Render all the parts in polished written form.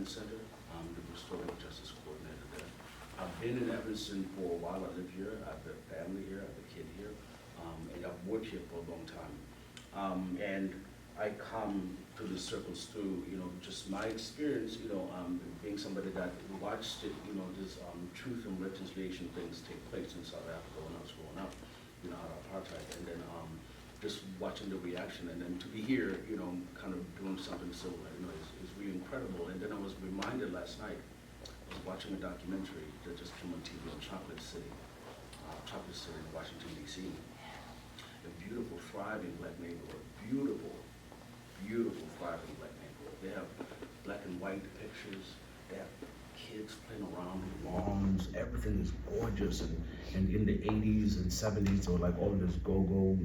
Moran Center. I'm the Restorative Justice Coordinator there. I've been in Evanston for a while. I live here. I have a family here. I have a kid here. And I've worked here for a long time. And I come to the circles through, just my experience, being somebody that watched it, this truth and reconciliation things take place in South Africa when I was growing up, out of apartheid, and then just watching the reaction, and then to be here, kind of doing something similar, is really incredible. And then I was reminded last night, I was watching a documentary that just came on TV on Chocolate City in Washington, D.C. A beautiful, thriving black neighborhood, beautiful, thriving black neighborhood. They have black and white pictures. They have kids playing around in lawns. Everything is gorgeous. And in the 80s and 70s, there were like all this go-go,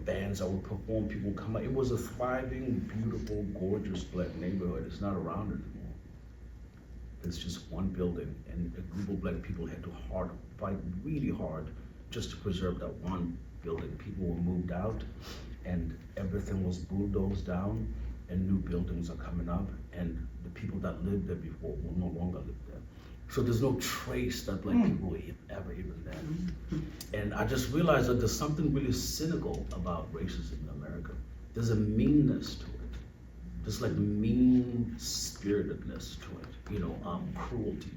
bands that would perform. People would come out. It was a thriving, beautiful, gorgeous black neighborhood. It's not around anymore. It's just one building, and a group of black people had to fight really hard just to preserve that one building. People were moved out, and everything was bulldozed down, and new buildings are coming up, and the people that lived there before will no longer live there. So there's no trace that black people were ever even there. And I just realized that there's something really cynical about racism in America. There's a meanness to it. There's like mean-spiritedness to it, cruelty,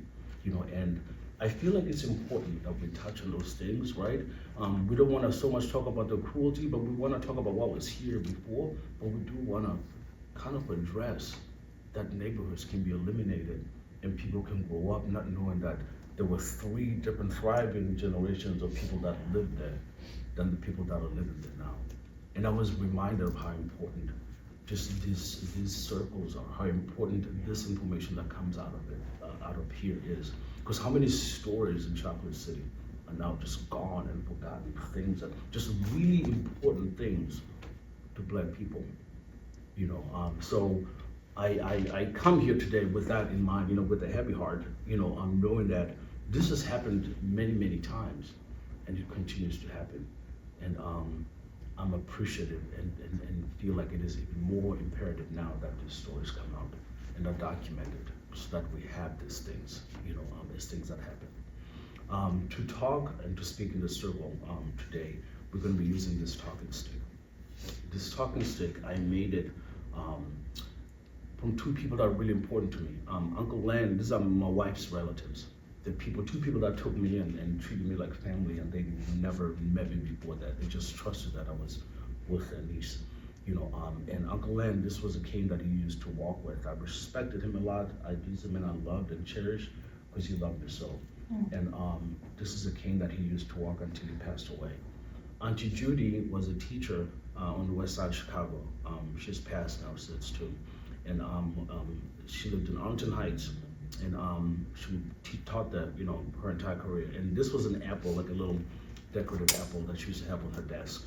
and I feel like it's important that we touch on those things, right? We don't want to so much talk about the cruelty, but we want to talk about what was here before, but we do want to kind of address that neighborhoods can be eliminated and people can grow up not knowing that there were 3 different thriving generations of people that lived there than the people that are living there now. And I was reminded of how important just these circles are, how important this information that comes out of it, out of here is. Because how many stories in Chocolate City are now just gone and forgotten, things that, just really important things to black people, so I come here today with that in mind, with a heavy heart, knowing that this has happened many, many times, and it continues to happen. And I'm appreciative and feel like it is even more imperative now that these stories come out and are documented so that we have these things, these things that happen. To talk and to speak in the circle today, we're going to be using this talking stick. This talking stick, I made it from 2 people that are really important to me. Uncle Len, these are my wife's relatives. The people, 2 people that took me in and treated me like family, and they never met me before that. They just trusted that I was with their niece, and Uncle Len, this was a cane that he used to walk with. I respected him a lot. He's a man I loved and cherished because he loved me so. And this is a cane that he used to walk until he passed away. Auntie Judy was a teacher on the west side of Chicago. She's passed now since too. And she lived in Arlington Heights, and she taught that, her entire career. And this was an apple, like a little decorative apple that she used to have on her desk,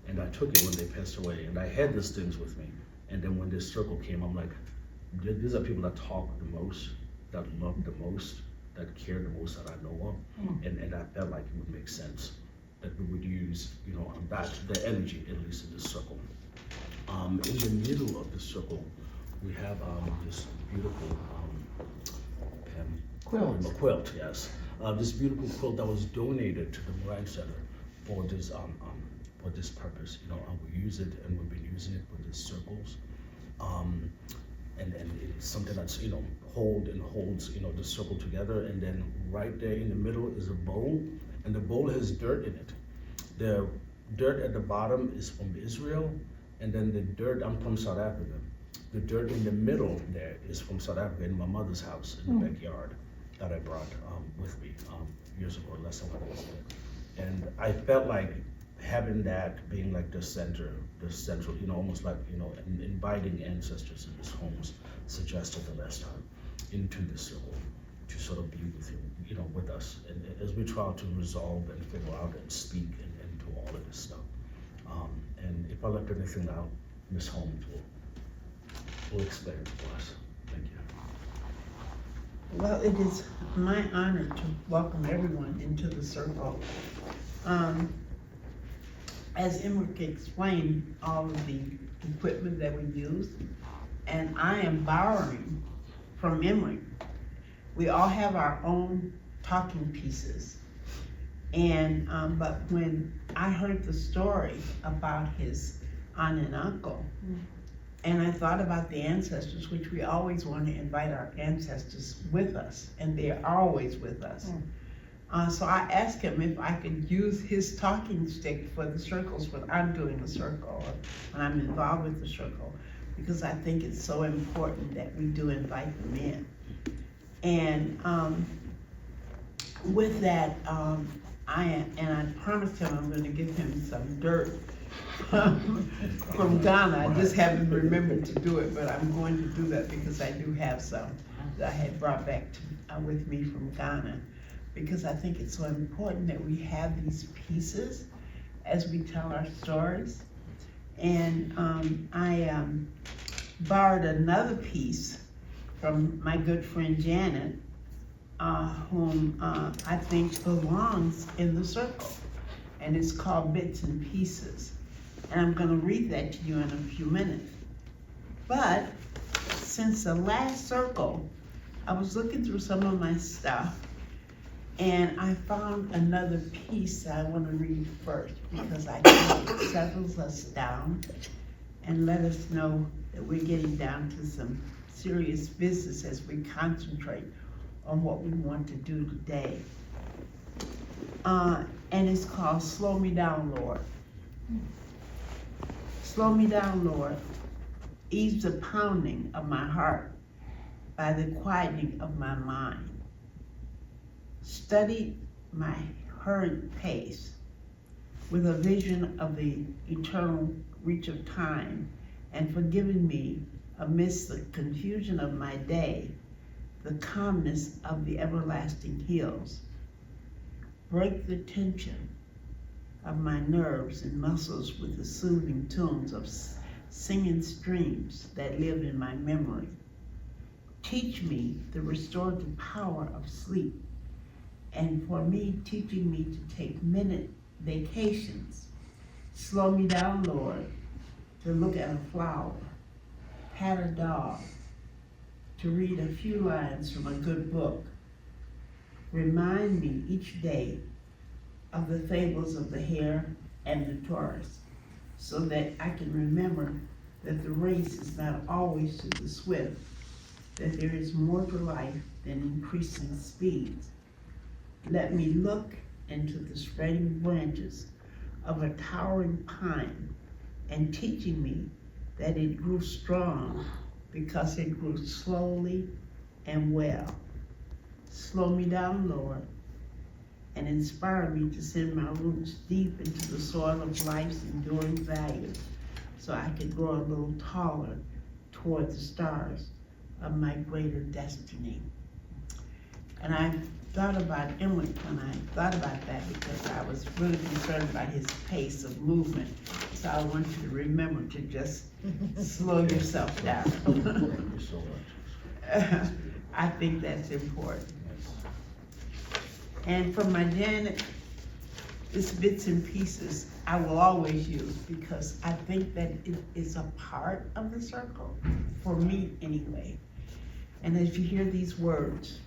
and I took it when they passed away, and I had these things with me. And then when this circle came, I'm like, these are people that talk the most, that love the most, that care the most that I know of. And I felt like it would make sense that we would use, that, the energy, at least in this circle. In the middle of the circle, we have this beautiful quilt, yes. This beautiful quilt that was donated to the Moran Center for this purpose. We use it, and we've been using it for these circles. And it's something that's, holds the circle together. And then right there in the middle is a bowl, and the bowl has dirt in it. The dirt at the bottom is from Israel, and then the dirt, I'm from South Africa. The dirt in the middle there is from South Africa, in my mother's house in the backyard that I brought with me years ago, less than 1 year ago. And I felt like having that being like the central, almost like, inviting ancestors in these homes suggested the last time into this circle to sort of be with him, with us, and as we try to resolve and figure out and speak and do all of this stuff. And if I left anything out, Miss Holmes will explain it for us. Thank you. Well, it is my honor to welcome everyone into the circle. As Emric explained, all of the equipment that we use and I am borrowing from memory. We all have our own talking pieces. And, but when I heard the story about his aunt and uncle, and I thought about the ancestors, which we always want to invite our ancestors with us, and they're always with us. So I asked him if I could use his talking stick for the circles when I'm doing a circle, or when I'm involved with the circle, because I think it's so important that we do invite them in. And with that, I promised him I'm gonna give him some dirt from Ghana. I just haven't remembered to do it, but I'm going to do that because I do have some that I had brought back with me from Ghana. Because I think it's so important that we have these pieces as we tell our stories. And I borrowed another piece from my good friend Janet, whom I think belongs in the circle. And it's called Bits and Pieces. And I'm gonna read that to you in a few minutes. But since the last circle, I was looking through some of my stuff, and I found another piece that I want to read first, because I think it settles us down and let us know that we're getting down to some serious business as we concentrate on what we want to do today. And it's called Slow Me Down, Lord. Slow me down, Lord. Ease the pounding of my heart by the quietening of my mind. Study my hurried pace with a vision of the eternal reach of time, and forgiving me amidst the confusion of my day, the calmness of the everlasting hills. Break the tension of my nerves and muscles with the soothing tunes of singing streams that live in my memory. Teach me the restorative power of sleep, and for me, teaching me to take minute vacations. Slow me down, Lord, to look at a flower, pat a dog, to read a few lines from a good book. Remind me each day of the fables of the hare and the tortoise, so that I can remember that the race is not always to the swift, that there is more to life than increasing speeds. Let me look into the spreading branches of a towering pine, and teaching me that it grew strong because it grew slowly and well. Slow me down, Lord, and inspire me to send my roots deep into the soil of life's enduring values, so I can grow a little taller toward the stars of my greater destiny. And I thought about Emmerich when I thought about that, because I was really concerned about his pace of movement. So I want you to remember to just slow yourself down. Thank you so much. I think that's important. And for my Janet, this Bits and Pieces I will always use, because I think that it is a part of the circle, for me anyway. And as you hear these words,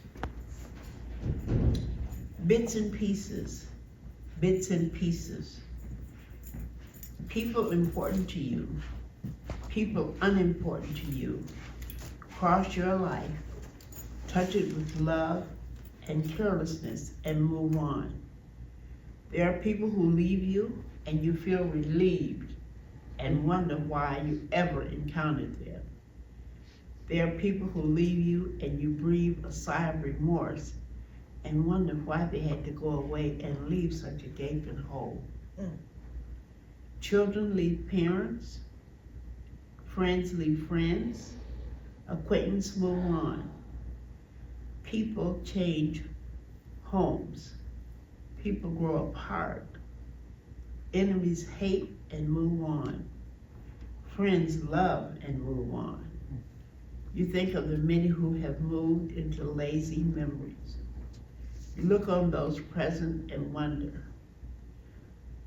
bits and pieces, bits and pieces. People important to you, people unimportant to you, cross your life, touch it with love and carelessness, and move on. There are people who leave you and you feel relieved and wonder why you ever encountered them. There are people who leave you and you breathe a sigh of remorse and wonder why they had to go away and leave such a gaping hole. Children leave parents, friends leave friends, acquaintances move on. People change homes, people grow apart, enemies hate and move on, friends love and move on. You think of the many who have moved into lazy memories. You look on those present and wonder.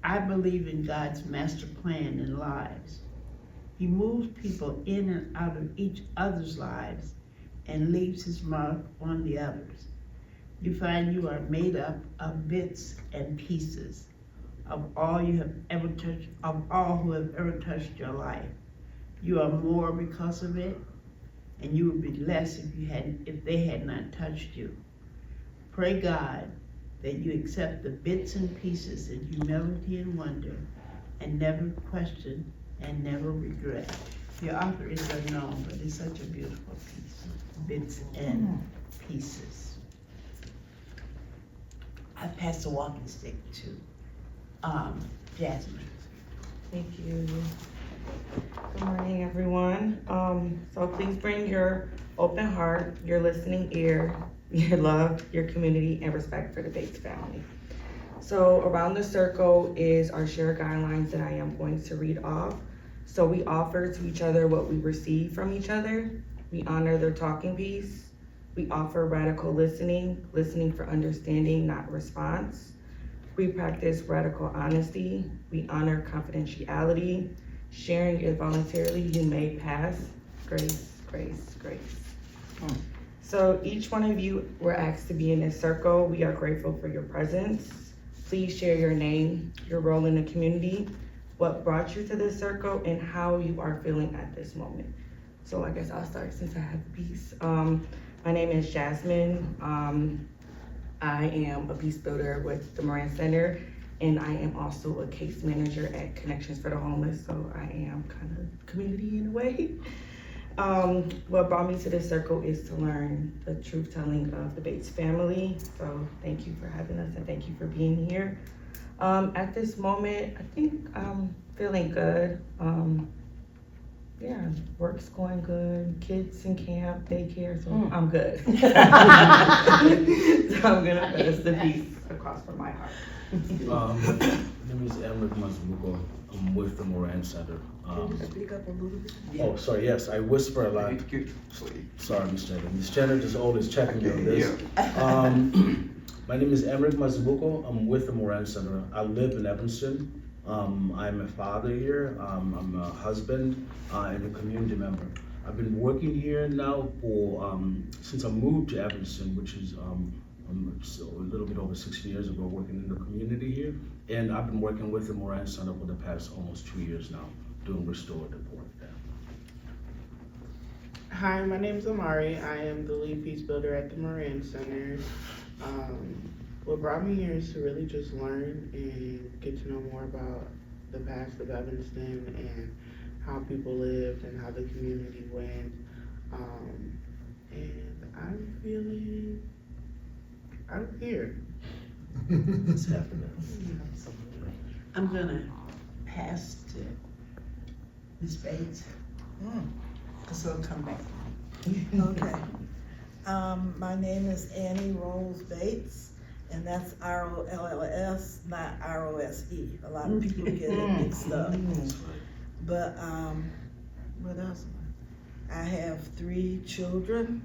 I believe in God's master plan in lives. He moves people in and out of each other's lives and leaves his mark on the others. You find you are made up of bits and pieces of all you have ever touched, of all who have ever touched your life. You are more because of it, and you would be less if they had not touched you. Pray God that you accept the bits and pieces in humility and wonder, and never question and never regret. The author is unknown, but it's such a beautiful piece. Bits and pieces. I pass the walking stick to Jasmine. Thank you. Good morning, everyone. So please bring your open heart, your listening ear, your love, your community, and respect for the Bates family. So around the circle is our shared guidelines that I am going to read off. So we offer to each other what we receive from each other. We honor their talking piece. We offer radical listening, listening for understanding, not response. We practice radical honesty. We honor confidentiality. Sharing is voluntarily, you may pass. Grace, grace, grace. So each one of you were asked to be in this circle. We are grateful for your presence. Please share your name, your role in the community, what brought you to this circle, and how you are feeling at this moment. So I guess I'll start since I have a piece. My name is Jasmine. I am a peace builder with the Moran Center, and I am also a case manager at Connections for the Homeless, so I am kind of community in a way. What brought me to this circle is to learn the truth telling of the Bates family. So thank you for having us and thank you for being here. At this moment, I think I'm feeling good. Yeah, work's going good, kids in camp, daycare, so I'm good. So I'm gonna pass the piece across from my heart. My name is Emric Mazmuko. I'm with the Moran Center. Can you speak up a little bit? Oh, sorry, yes, I whisper a lot. Sorry, Ms. Jenner. Ms. Jenner is always checking me on this. My name is Emric Mazmuko. I'm with the Moran Center. I live in Evanston. I'm a father here. I'm a husband and a community member. I've been working here now for since I moved to Evanston, which is so a little bit over 16 years ago, working in the community here. And I've been working with the Moran Center for the past almost 2 years now, doing restorative work there. Hi, my name is Amari. I am the lead peace builder at the Moran Center. What brought me here is to really just learn and get to know more about the past of Evanston and how people lived and how the community went. And I'm here. It's happening. I'm gonna pass to Ms. Bates. So I'll come back. Okay. My name is Annie Rose Bates, and that's R-O-L-L-S, not R-O-S-E. A lot of people get it mixed up. But what else? I have 3 children,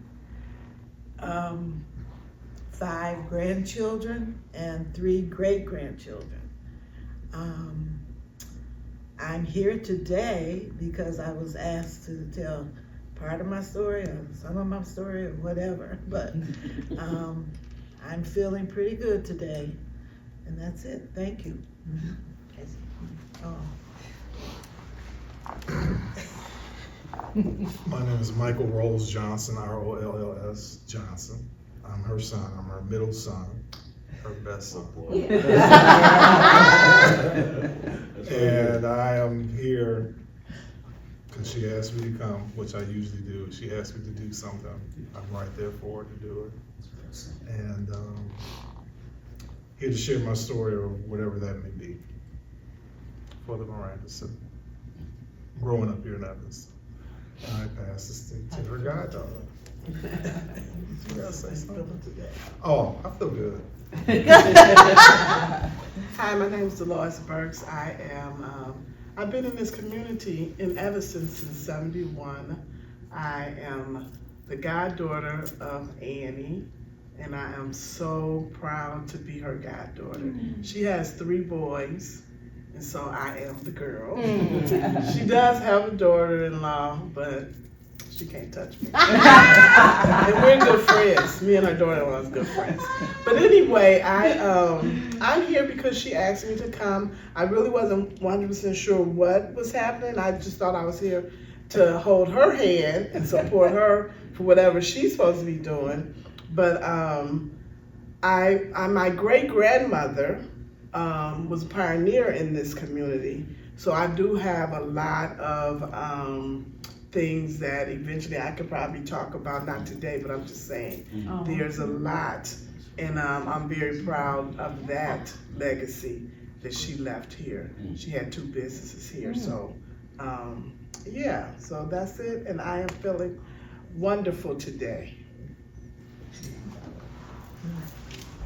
5 grandchildren, and 3 great-grandchildren. I'm here today because I was asked to tell part of my story or some of my story or whatever, but I'm feeling pretty good today, and that's it. Thank you. My name is Michael Rolls Johnson, R-O-L-L-S Johnson. I'm her son. I'm her middle son, her best son. And I am here because she asked me to come, which I usually do. She asked me to do something. I'm right there for her to do it. And here to share my story or whatever that may be for the Mirandas and growing up here in Evanston. And I pass the stick to her goddaughter. Oh, I feel good. Hi, my name is Dolores Burks. I've been in this community in Evanston since '71. I am the goddaughter of Annie, and I am so proud to be her goddaughter. She has 3 boys, and so I am the girl. She does have a daughter-in-law, but she can't touch me. And we're good friends. Me and her daughter-in-law is good friends. But anyway, I'm here because she asked me to come. I really wasn't 100% sure what was happening. I just thought I was here to hold her hand and support her for whatever she's supposed to be doing. But my great-grandmother was a pioneer in this community. So I do have a lot of things that eventually I could probably talk about, not today, but I'm just saying, there's a lot. And I'm very proud of that legacy that she left here. She had 2 businesses here, so yeah, so that's it, and I am feeling wonderful today.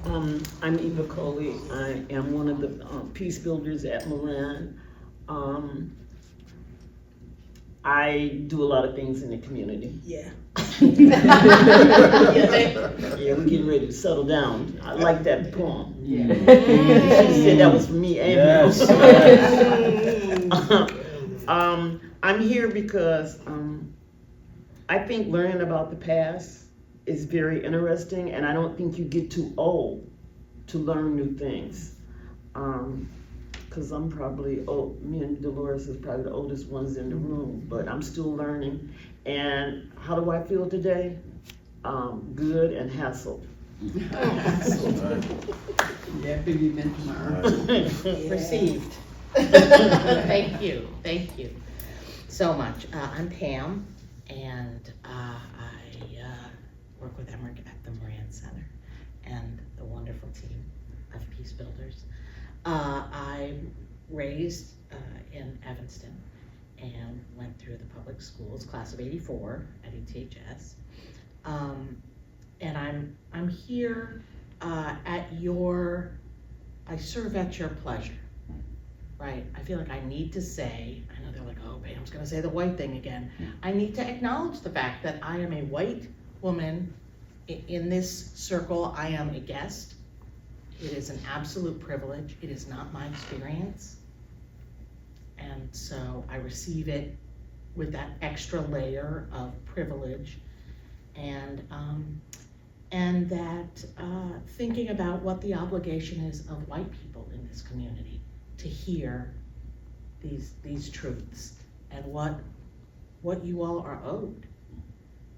I'm Eva Coley. I am one of the peace builders at Moran. I do a lot of things in the community. Yeah. Yeah, we're getting ready to settle down. I like that poem. Yeah. You should have said that was for me and you. I'm here because I think learning about the past is very interesting, and I don't think you get too old to learn new things. Because I'm probably old, me and Dolores is probably the oldest ones in the room, but I'm still learning. And how do I feel today? Good and hassled. Yeah, baby benchmark. Received. Thank you so much. I'm Pam, and I work with Emmerich at the Moran Center and the wonderful team of Peace Builders. I'm raised in Evanston and went through the public schools, class of '84 at ETHS. And I'm here I serve at your pleasure, right? I feel like I need to say, I know they're like, oh, Pam's gonna say the white thing again. I need to acknowledge the fact that I am a white woman in this circle. I am a guest. It is an absolute privilege. It is not my experience. And so I receive it with that extra layer of privilege and that thinking about what the obligation is of white people in this community to hear these truths and what you all are owed,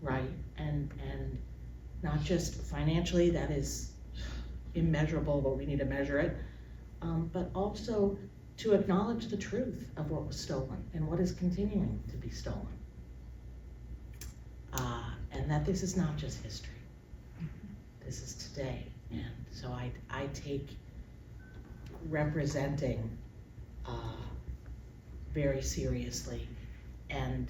right? And not just financially, that is immeasurable, but we need to measure it, but also to acknowledge the truth of what was stolen and what is continuing to be stolen. And that this is not just history, this is today. And so I take representing very seriously and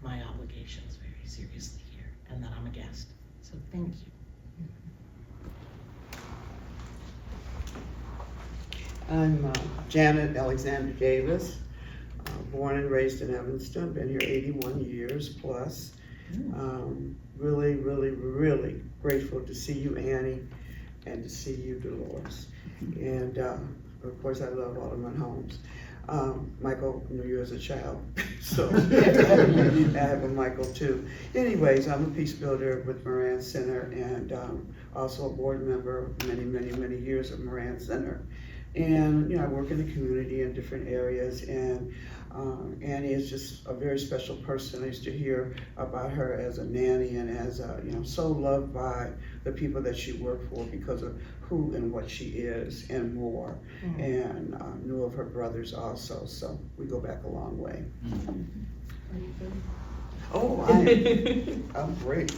my obligations very seriously here, and that I'm a guest. So thank you. I'm Janet Alexander Davis, born and raised in Evanston, been here 81 years plus. Really, really, really grateful to see you, Annie, and to see you, Dolores. And of course, I love Alderman Holmes. Michael knew you as a child, so I have a Michael too. Anyways, I'm a peace builder with Moran Center and also a board member many years of Moran Center. And I work in the community in different areas, and Annie is just a very special person. I used to hear about her as a nanny and as so loved by the people that she worked for because of who and what she is and more. And knew of her brothers also, so we go back a long way. Oh, I'm great.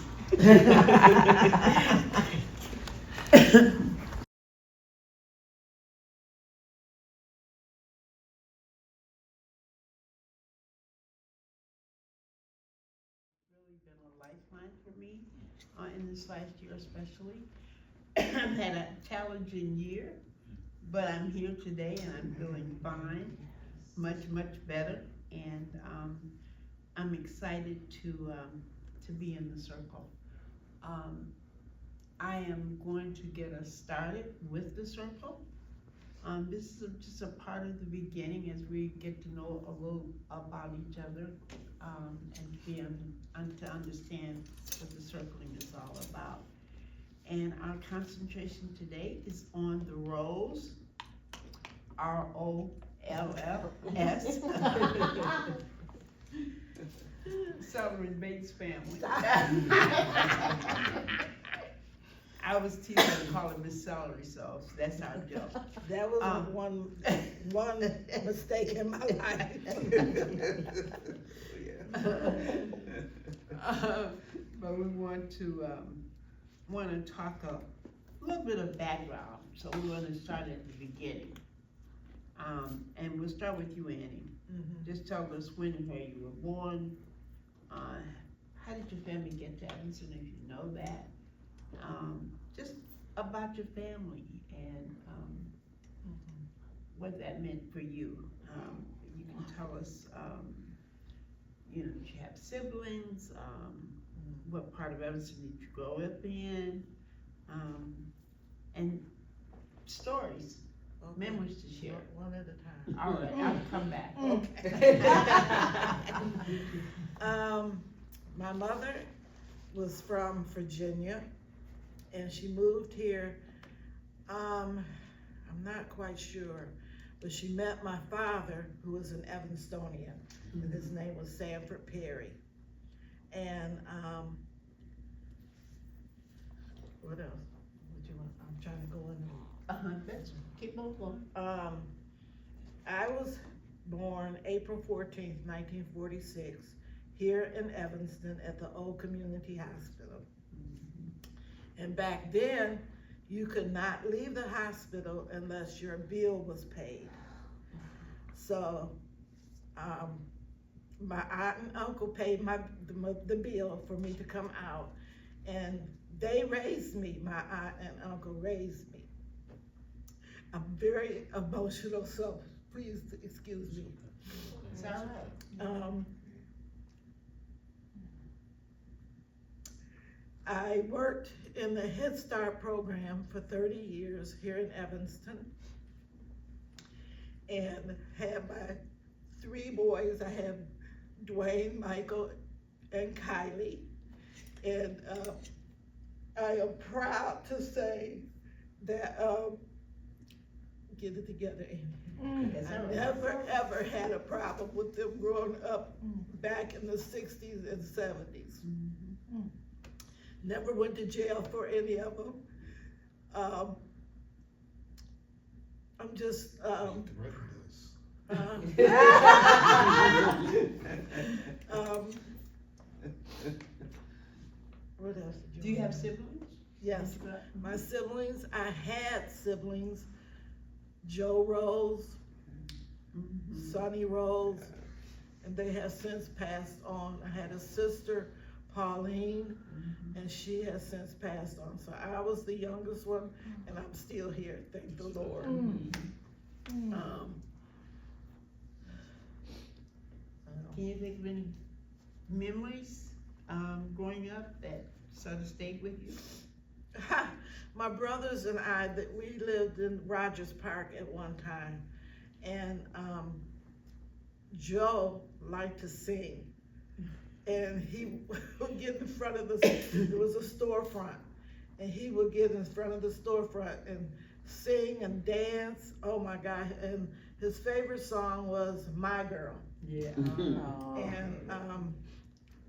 Been a lifeline for me in this last year especially. I've had a challenging year, but I'm here today and I'm feeling fine, much better, and I'm excited to be in the circle. I am going to get us started with the circle. This is just a part of the beginning as we get to know a little about each other, and to understand what the circling is all about. And our concentration today is on the roles, ROLLS. Celery Bates family. I was teasing to call it Miss Celery Sauce, that's our joke. That was one mistake in my life. But we want to talk a little bit of background, so we're gonna start at the beginning. And we'll start with you, Annie. Just tell us when and where you were born. How did your family get to Evanston, if you know that? Just about your family and what that meant for you. You can tell us, you know, did you have siblings? What part of Evanston did you grow up in? And stories, memories to share. One at a time. All right, I'll come back. Okay. My mother was from Virginia, and she moved here, I'm not quite sure, but she met my father, who was an Evanstonian, and his name was Sanford Perry. And what else? What you want? I'm trying to go in. That's, keep on going. I was born April 14th, 1946, here in Evanston at the Old Community Hospital. And back then, you could not leave the hospital unless your bill was paid. So, my aunt and uncle paid the bill for me to come out, and they raised me. My aunt and uncle raised me. I'm very emotional, so please excuse me. It's all right. I worked in the Head Start program for 30 years here in Evanston, and had my 3 boys. I have Dwayne, Michael, and Kylie, and I am proud to say that, get it together, Andy. I never ever had a problem with them growing up back in the 60s and 70s. Never went to jail for any of them. I'm just, what else? Do you have siblings? Yes, my siblings, I had siblings, Joe Rose, Sonny Rose, and they have since passed on. I had a sister, Pauline, and she has since passed on. So I was the youngest one, and I'm still here, thank the Lord. Can you think of any memories growing up that sort of stayed with you? My brothers and I, that we lived in Rogers Park at one time, and Joe liked to sing, and he would get in front of there was a storefront, and he would get in front of the storefront and sing and dance. Oh my God! And his favorite song was "My Girl." Yeah. And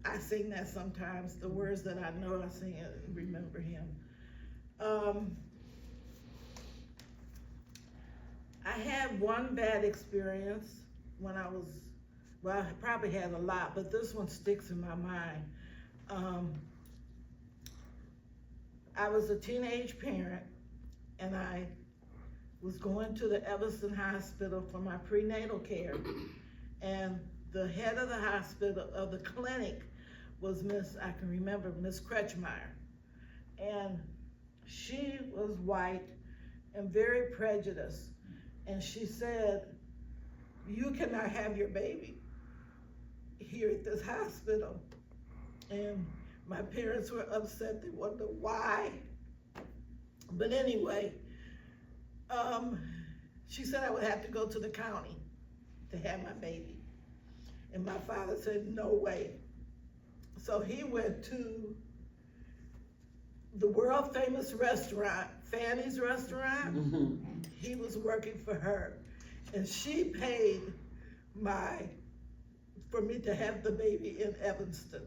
I sing that sometimes. The words that I know, I sing it and remember him. I had one bad experience when I was, well, I probably had a lot, but this one sticks in my mind. I was a teenage parent, and I was going to the Evanston Hospital for my prenatal care, and the head of the hospital, of the clinic, was I can remember Miss Kretschmeyer, and she was white and very prejudiced, and she said, "You cannot have your baby here at this hospital." And my parents were upset. They wondered why. But anyway, she said I would have to go to the county to have my baby. And my father said, no way. So he went to the world famous restaurant, Fanny's Restaurant. Mm-hmm. He was working for her. And she paid for me to have the baby in Evanston,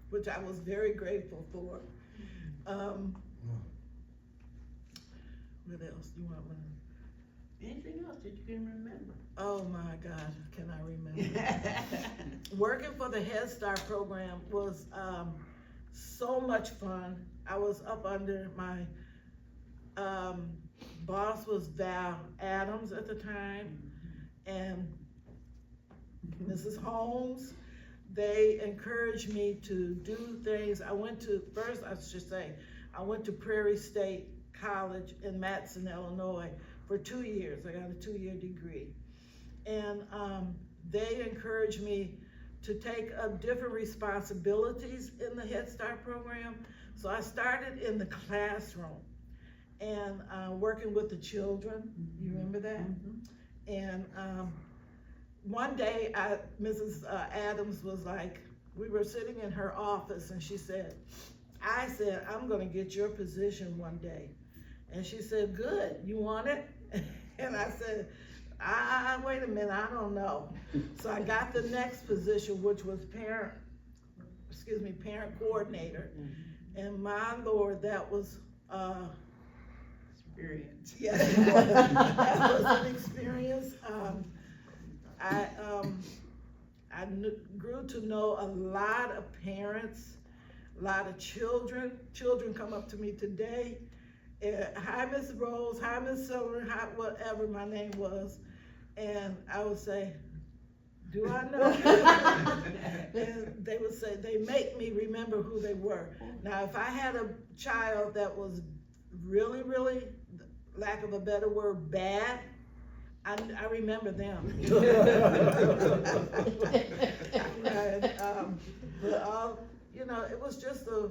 which I was very grateful for. What else do you want me to? Anything else that you can remember? Oh my God, can I remember? Working for the Head Start program was so much fun. I was up under my boss was Val Adams at the time, and Mrs. Holmes. They encouraged me to do things. I went to Prairie State College in Matson, Illinois for 2 years. I got a 2-year degree. And they encouraged me to take up different responsibilities in the Head Start program. So I started in the classroom and working with the children. You remember that? And one day, Mrs. Adams was like, we were sitting in her office and she said, I'm gonna get your position one day. And she said, good, you want it? And I said, wait a minute, I don't know. So I got the next position, which was parent coordinator. And my Lord, that was, Experience. yes, that was an experience. I grew to know a lot of parents, a lot of children. Children come up to me today. Hi, Miss Rose. Hi, Miss Silver. Hi, whatever my name was. And I would say, do I know? And they would say, they make me remember who they were. Now, if I had a child that was really, really, lack of a better word, bad, I remember them. But it was just a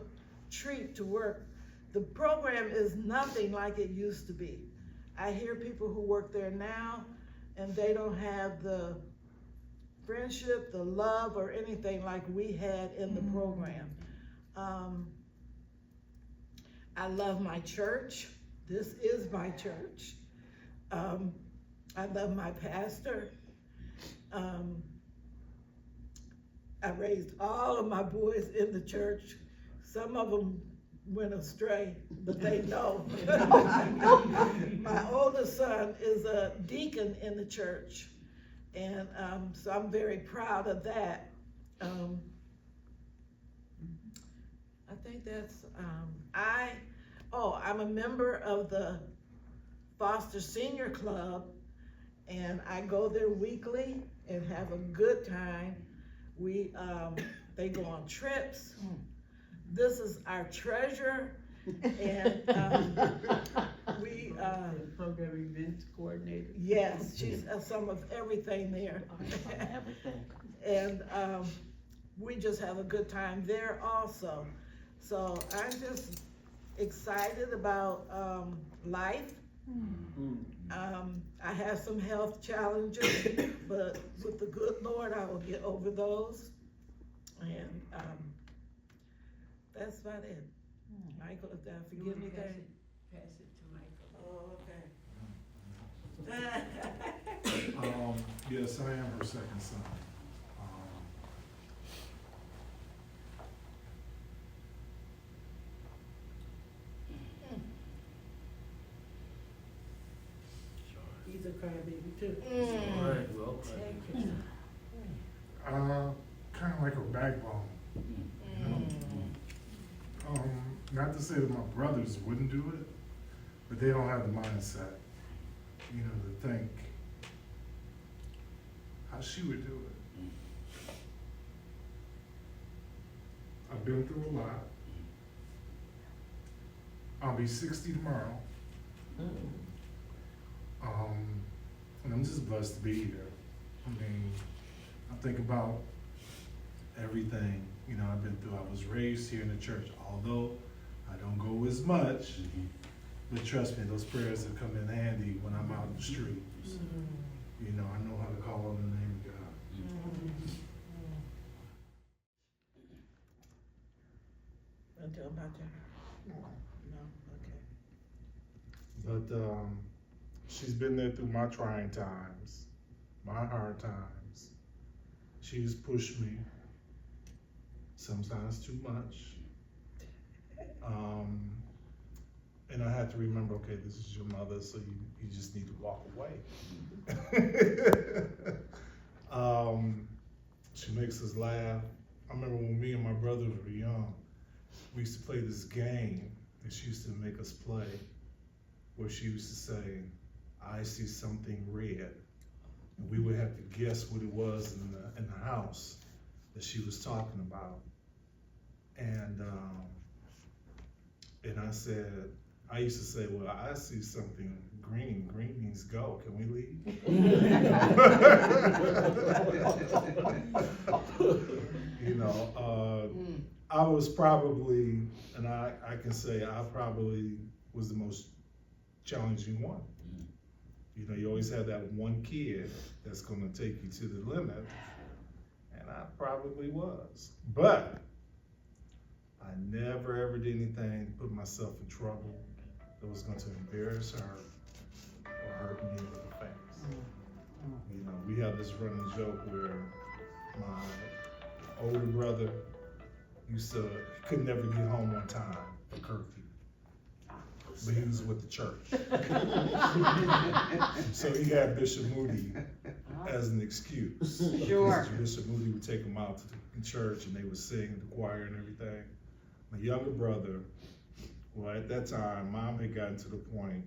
treat to work. The program is nothing like it used to be. I hear people who work there now, and they don't have the friendship, the love, or anything like we had in the program. I love my church. This is my church. I love my pastor. I raised all of my boys in the church. Some of them went astray, but they know. My oldest son is a deacon in the church, and so I'm very proud of that. I think that's, I'm a member of the Foster Senior Club, and I go there weekly and have a good time. They go on trips. This is our treasure, and we program events coordinator. yes, she's some of everything there. Everything. And we just have a good time there also. So I'm just excited about life. I have some health challenges, but with the good Lord, I will get over those. And that's about it. Michael, if I forgive me, Pass it to Michael. Oh, okay. Yes, I am her second son. He's a crybaby too. All right, well, Kind of like her backbone. You know? Not to say that my brothers wouldn't do it, but they don't have the mindset, to think how she would do it. I've been through a lot. I'll be 60 tomorrow. And I'm just blessed to be here. I mean, I think about everything, I've been through. I was raised here in the church, although I don't go as much, But trust me, those prayers have come in handy when I'm out in the street. You know, I know how to call on the name of God. Until my turn. No, okay. But she's been there through my trying times, my hard times. She's pushed me, sometimes too much. And I had to remember, okay, this is your mother, so you just need to walk away. She makes us laugh. I remember when me and my brothers were young, we used to play this game that she used to make us play, where she used to say, I see something red. And we would have to guess what it was in the house that she was talking about. And I said, I used to say, well, I see something green. Green means go. Can we leave? You know, I was probably, and I can say I probably was the most challenging one. You know, you always have that one kid that's gonna take you to the limit, and I probably was. But I never ever did anything to put myself in trouble that was going to embarrass her or hurt me in the face. You know, we have this running joke where my older brother could never get home on time for curfew, but he was with the church. So he had Bishop Moody as an excuse. Sure. Bishop Moody would take him out to the church and they would sing the choir and everything. My younger brother, well, at that time, Mom had gotten to the point,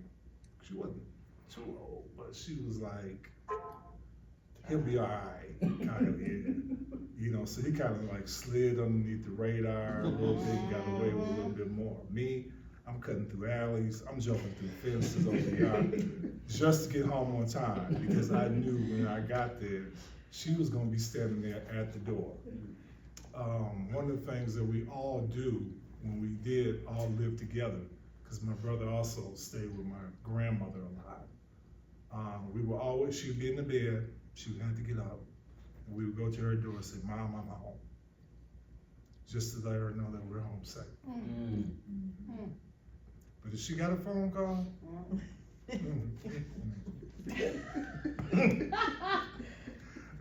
she wasn't too old, but she was like, he'll be all right, kind of, you know, so he kind of like slid underneath the radar a little bit, got away with a little bit more. Me, I'm cutting through alleys, I'm jumping through fences over the yard, just to get home on time, because I knew when I got there, she was gonna be standing there at the door. One of the things that we all do when we did all live together, because my brother also stayed with my grandmother a lot. We were always, she would be in the bed, she would have to get up, and we would go to her door and say, Mom, I'm home. Just to let her know that we're home safe. But if she got a phone call,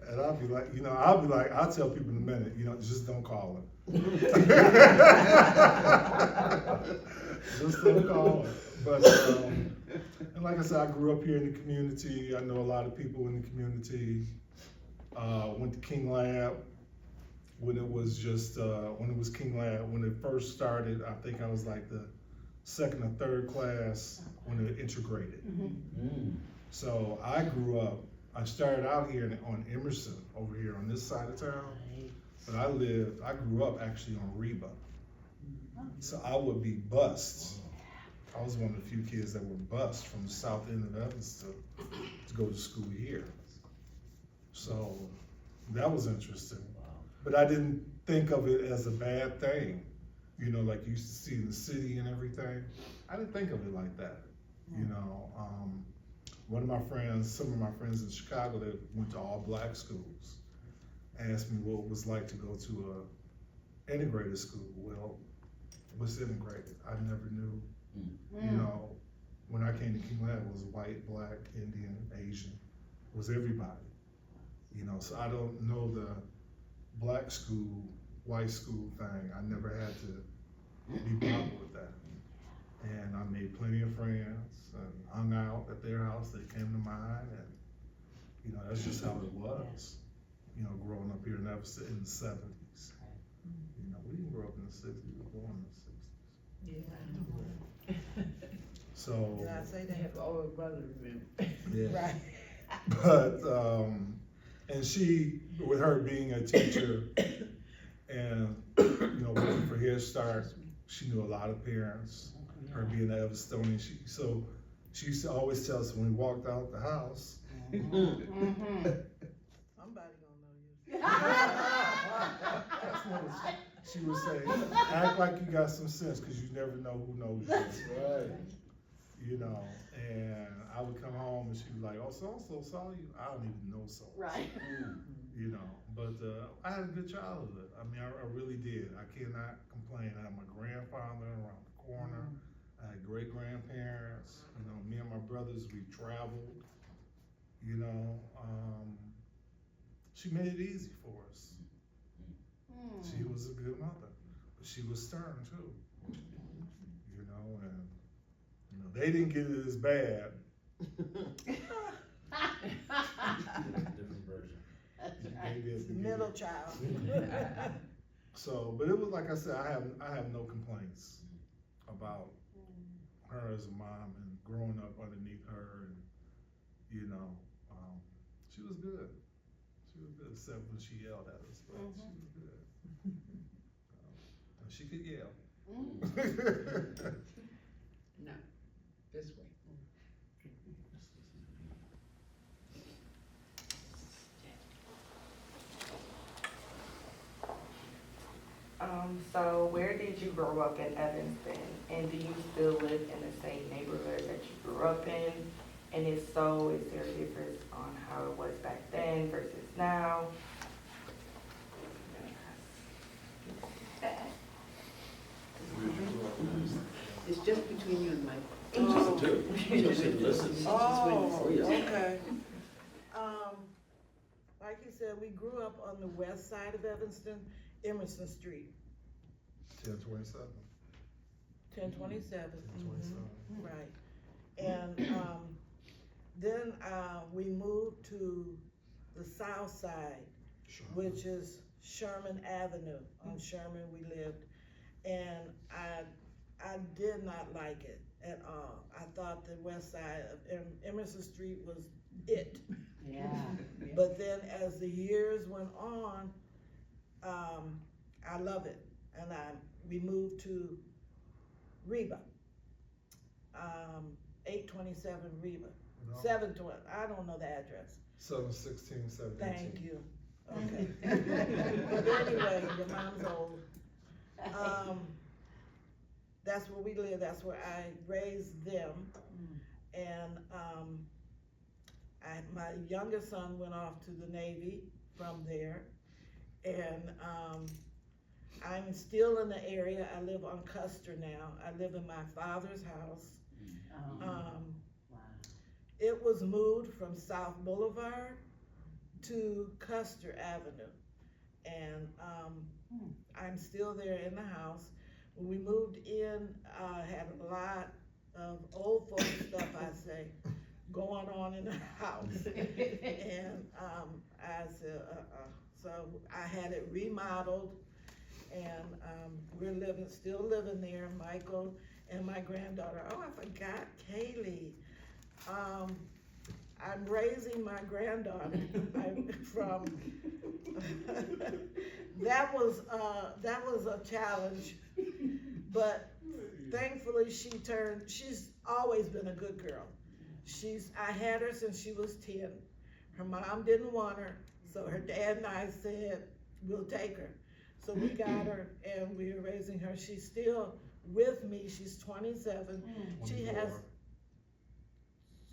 and I'll be like, you know, I'll tell people in a minute, you know, just don't call her. Just don't call her. But, and like I said, I grew up here in the community. I know a lot of people in the community. Went to King Lab when it was just, King Lab, when it first started. I think I was like the second or third class when it integrated. So I grew up, I started out here on Emerson, over here on this side of town, but I grew up actually on Reba. So I would be bused. I was one of the few kids that were bused from the south end of Evanston to go to school here. So that was interesting. But I didn't think of it as a bad thing, you know, like you used to see in the city and everything. I didn't think of it like that, you know. Some of my friends in Chicago that went to all black schools asked me what it was like to go to a integrated school. Well, what's integrated? I never knew. You know, when I came to King Lab, it was white, black, Indian, Asian. It was everybody. You know, so I don't know the black school, white school thing. I never had to be bothered with that. And I made plenty of friends and hung out at their house. They came to mine, and you know, that's just how it was. You know, growing up here in Evanston in the 70s. You know, we didn't grow up in the 60s, we were born in the 60s. Yeah. So. Yeah, I say they have older brothers, Yeah. right. But, and she, with her being a teacher and, you know, working for Head Start, she knew a lot of parents, her being an Everstonian. She used to always tell us when we walked out the house, Somebody gonna know you. that's what she would say, act like you got some sense, because you never know who knows you. Right. you know, and I would come home and she'd be like, oh, so-and-so saw you. I don't even know so. Right. You know, but I had a good childhood. I mean, I really did. I cannot complain. I had my grandfather around the corner. I had great grandparents. You know, me and my brothers, we traveled. You know, she made it easy for us. She was a good mother, but she was stern too. You know, and you know they didn't get it as bad. Different version. That's They right. did the Middle child. So, but it was like I said, I have no complaints about her as a mom and growing up underneath her, and you know, she was good. She was good, except when she yelled at us, but she was good. And she could yell. No, this way. So where did you grow up in Evanston? And do you still live in the same neighborhood that you grew up in? And if so, is there a difference on how it was back then versus now? It's just between you and Mike. Just do. Just listen. Oh, Oh, yes. okay. Like you said, we grew up on the west side of Evanston, Emerson Street, 1027. 1027. 1027. Right. And then we moved to the south side, which is Sherman Avenue. On Sherman we lived. And I did not like it at all. I thought the west side of Emerson Street was it. Yeah. But then as the years went on, I love it. And we moved to Reba, 827 Reba, No. 720, I don't know the address. 716, 17. Thank you. Okay. But anyway, your mom's old. That's where we live, that's where I raised them. And my youngest son went off to the Navy from there. And I'm still in the area. I live on Custer now. I live in my father's house. Wow. It was moved from South Boulevard to Custer Avenue. And I'm still there in the house. When we moved in, I had a lot of old folks stuff, I say, going on in the house. And I said, so I had it remodeled, and we're still living there, Michael and my granddaughter. Oh, I forgot Kaylee. I'm raising my granddaughter from, that was a challenge, but thankfully she's always been a good girl. I had her since she was 10. Her mom didn't want her, so her dad and I said, we'll take her. So we got her and we are raising her. She's still with me, she's 27.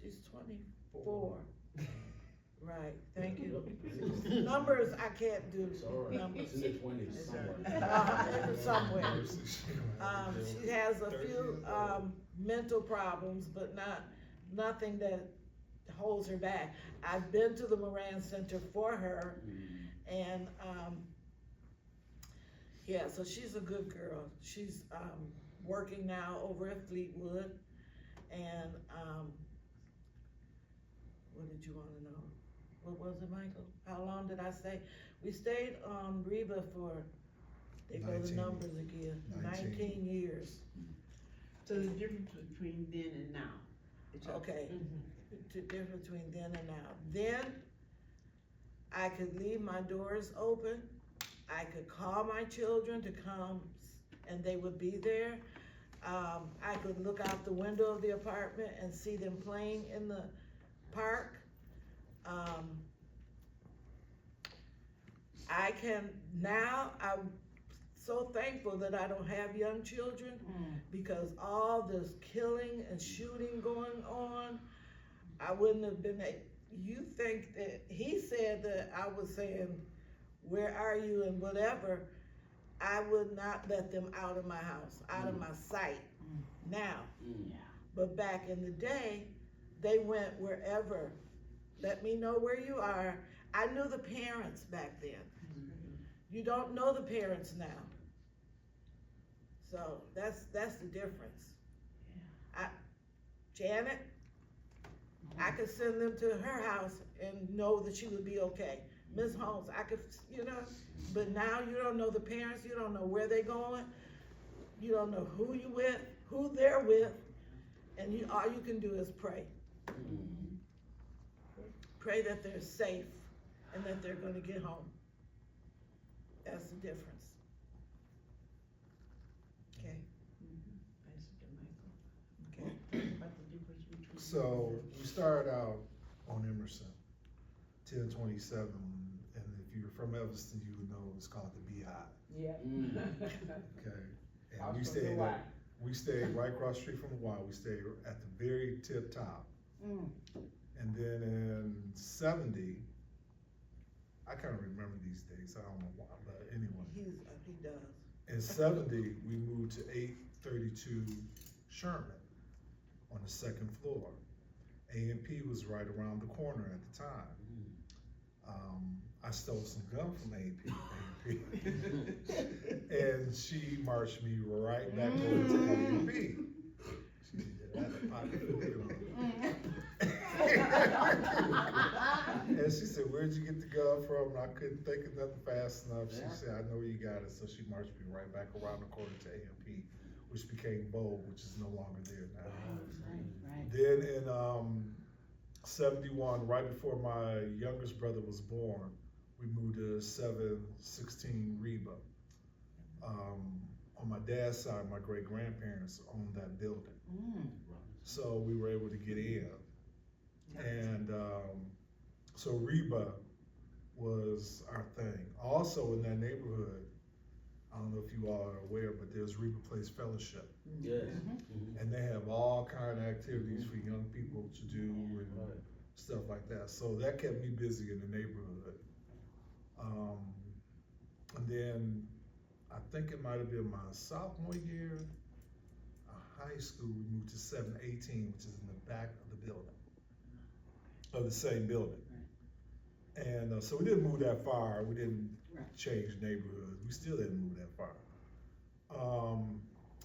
She's 24. Right, thank you. Numbers, I can't do. It's all right. Numbers. It's in the 20s somewhere. Somewhere. She has a few mental problems, but nothing that holds her back. I've been to the Moran Center for her, and yeah, so she's a good girl. She's working now over at Fleetwood, and what did you want to know? What was it, Michael? How long did I stay? We stayed on Reba for, there go the 19. numbers again, 19 years. So the difference between then and now? Okay, the difference between then and now. Then, I could leave my doors open. I could call my children to come and they would be there. I could look out the window of the apartment and see them playing in the park. so thankful that I don't have young children, because all this killing and shooting going on, I wouldn't have been you think that he said that I was saying, where are you and whatever, I would not let them out of my house, out of my sight now. But back in the day, they went wherever. Let me know where you are. I knew the parents back then. You don't know the parents now. So that's the difference. Janet, I could send them to her house and know that she would be okay. Miss Holmes, I could, but now you don't know the parents, you don't know where they're going, you don't know who you with, who they're with, and all you can do is pray. Pray that they're safe and that they're gonna get home. That's the difference. Okay. Okay. So we started out on Emerson, 1027, and if you're from Evanston, you would know it's called the Beehive. Yeah. Okay, and we stayed right across the street from the Y. We stayed at the very tip top. And then in 70, I can't remember these days, I don't know why, but anyway. He does. In 70, we moved to 832 Sherman on the second floor. A&P was right around the corner at the time. I stole some gum from A&P, and she marched me right back over to A&P. She did that at the pocket full of gum. And she said, "Where'd you get the gum from?" And I couldn't think of nothing fast enough. She said, "I know where you got it." So she marched me right back around the corner to A&P, which became Bold, which is no longer there now. Right. Then in 71, right before my youngest brother was born, we moved to 716 Reba. On my dad's side, my great grandparents owned that building. So we were able to get in. And so Reba was our thing. Also in that neighborhood, I don't know if you all are aware, but there's Reba Place Fellowship. Yes. And they have all kind of activities for young people to do and stuff like that. So that kept me busy in the neighborhood. And then I think it might have been my sophomore year of high school, we moved to 718, which is in the back of the building, of the same building. And so we didn't move that far. We didn't change neighborhoods. We still didn't move that far.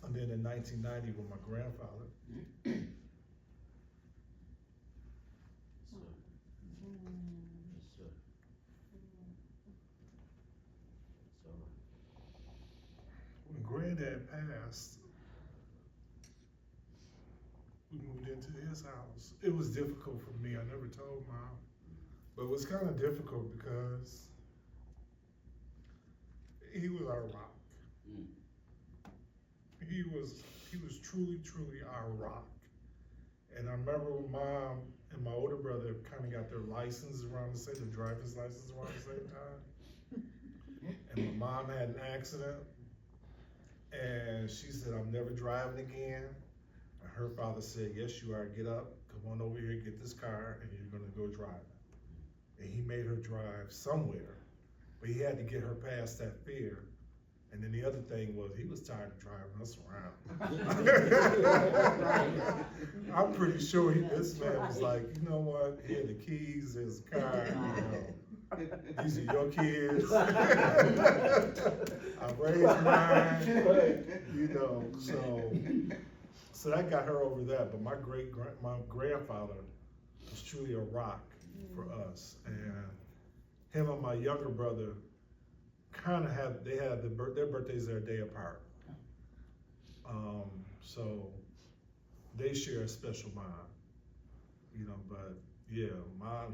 And then in 1990, when my grandfather, when Granddad passed, we moved into his house. It was difficult for me. I never told Mom, but it was kind of difficult because he was our rock. He was truly our rock. And I remember when Mom and my older brother kind of got their license around the same, their driver's license around the same time. And my mom had an accident, and she said, "I'm never driving again." And her father said, "Yes, you are. Get up, come on over here, get this car, and you're gonna go driving." And he made her drive somewhere, but he had to get her past that fear. And then the other thing was, he was tired of driving us around. I'm pretty sure this man was like, "You know what, here are the keys, there's the car, these are your kids. I raised mine, so that got her over that. But my grandfather was truly a rock for us. And him and my younger brother kind of had their birthdays are a day apart. So they share a special bond, but yeah,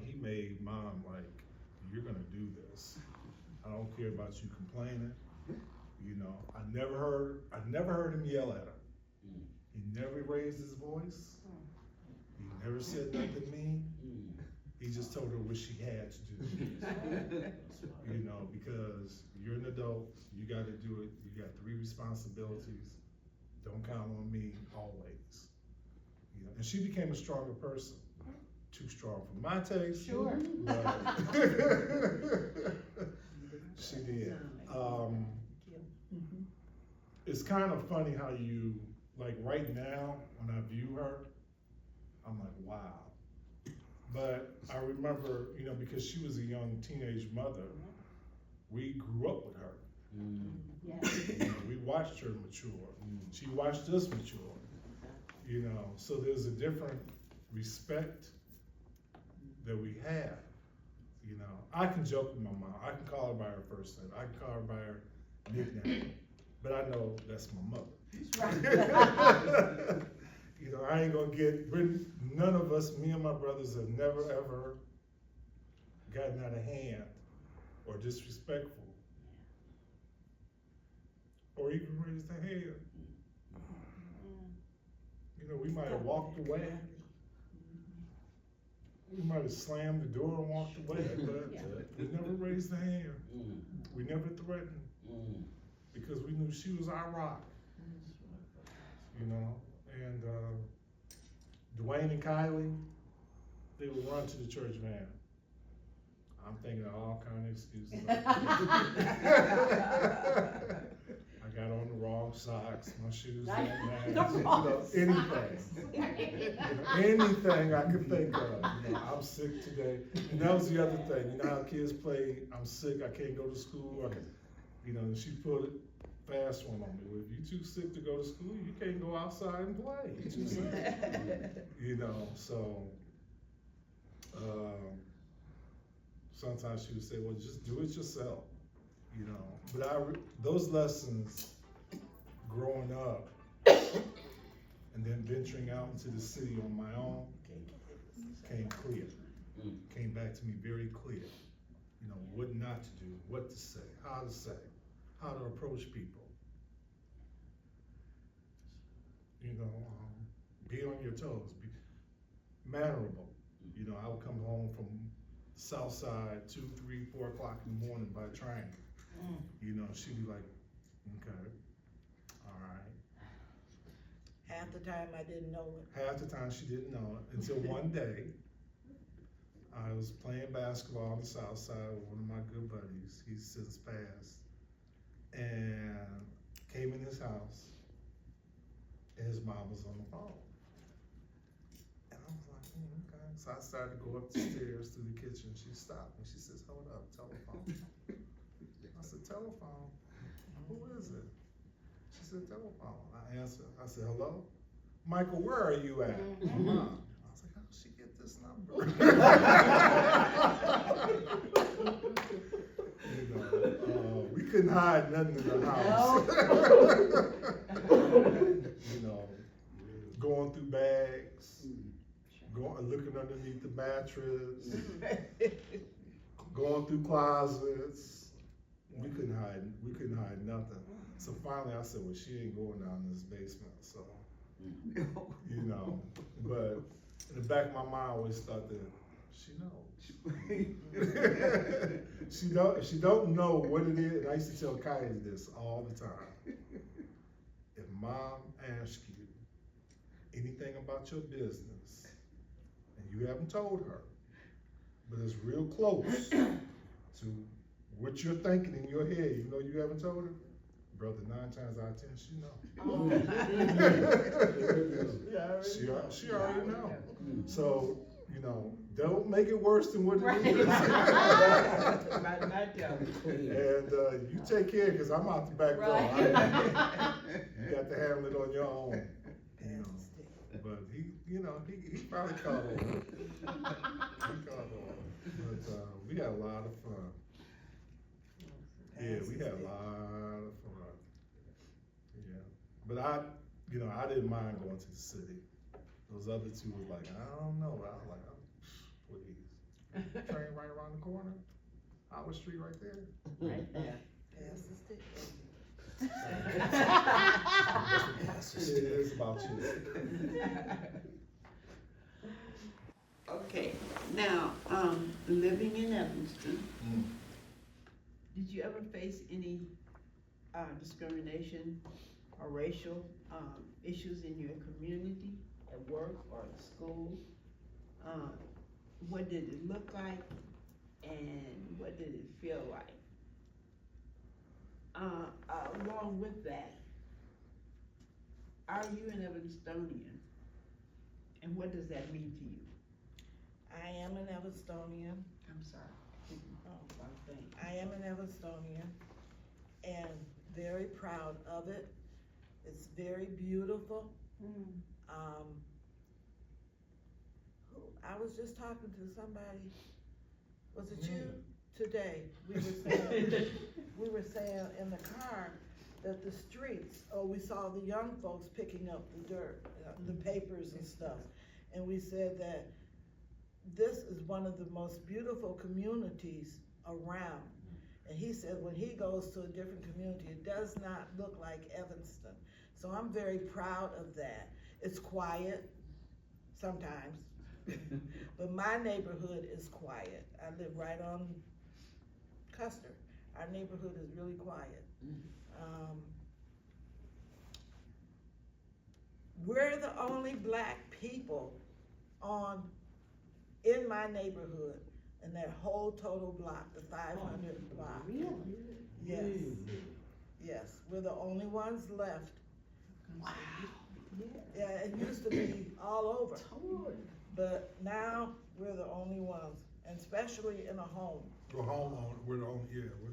he made Mom like, "You're gonna do this. I don't care about you complaining." I never heard him yell at her. He never raised his voice. He never said nothing mean. He just told her what she had to do. You know, because you're an adult, you gotta do it, you got 3 responsibilities. Don't count on me always. You know, and she became a stronger person. Too strong for my taste. Sure. But she did. It's kind of funny how you, like right now, when I view her, I'm like, wow. But I remember, you know, because she was a young teenage mother, we grew up with her. You know, we watched her mature. She watched us mature. You know, so there's a different respect that we have. You know, I can joke with my mom. I can call her by her first name. I can call her by her nickname. But I know that's my mother. You know, I ain't gonna get, none of us, me and my brothers have never ever gotten out of hand or disrespectful. Or even raised a hand. You know, we might have walked away. We might have slammed the door and walked away, but we never raised a hand. We never threatened. Because we knew she was our rock. You know, and Dwayne and Kylie, they would run to the church van. I'm thinking of all kind of excuses. I got on the wrong socks, my shoes didn't match, you know, anything. You know, anything I could think of. You know, I'm sick today. And that was the other thing. You know how kids play, I'm sick, I can't go to school. You know, she put it fast one on me. Well, if you're too sick to go to school, you can't go outside and play. You're too sick. You know, so sometimes she would say, well, just do it yourself. You know, but those lessons growing up and then venturing out into the city on my own came clear. Came back to me very clear. You know, what not to do, what to say, how to approach people. You know, be on your toes, be mannerable. You know, I would come home from South Side 2, 3, 4 o'clock in the morning by train. You know, she'd be like, okay, all right. Half the time I didn't know it. Half the time she didn't know it until one day I was playing basketball on the South Side with one of my good buddies. He's since passed. And came in his house and his mom was on the phone. And I was like, okay. So I started to go up the stairs through the kitchen. She stopped and she says, hold up, telephone. I said, telephone? Who is it? She said, telephone. I answered. I said, hello? Michael, where are you at? Mom. I was like, how did she get this number? You know, we couldn't hide nothing in the house. You know, going through bags, looking underneath the mattress, going through closets. We couldn't hide nothing. So finally I said, well, she ain't going down in this basement, so, you know. But in the back of my mind, I always thought that she knows. She don't know what it is. And I used to tell Kylie this all the time. If mom asks you anything about your business, and you haven't told her, but it's real close to what you're thinking in your head, even though you haven't told her, brother, 9 times out of 10, she know. She already know. So, you know, don't make it worse than what it is. And you take care, because I'm out the back door. You got to handle it on your own. You know. But he probably caught on. But we had a lot of fun. Yeah, we had a lot of fun. Yeah, but I didn't mind going to the city. Those other two was like, I don't know. I was like, oh, please. Train right around the corner. Our street right there. Right there. Pass the stick. It is about you. Okay, Now, living in Evanston, did you ever face any discrimination or racial issues in your community, at work or at school? What did it look like, and what did it feel like? Along with that, are you an Evanstonian? And what does that mean to you? I am an Evanstonian. I'm sorry. Oh, One thing. I am an Evanstonian and very proud of it. It's very beautiful. I was just talking to somebody, was it you? Today, we were saying in the car that the streets, we saw the young folks picking up the dirt, the papers and stuff. And we said that this is one of the most beautiful communities around. And he said when he goes to a different community, it does not look like Evanston. So I'm very proud of that. It's quiet sometimes, but my neighborhood is quiet. I live right on Custer. Our neighborhood is really quiet. We're the only black people in my neighborhood, in that whole total block, the 500 block. Really? Yes. Yes, we're the only ones left. Wow. Yeah, it used to be all over, Totally. but now we're the only ones, and especially in a home. We're homeowners, we're the only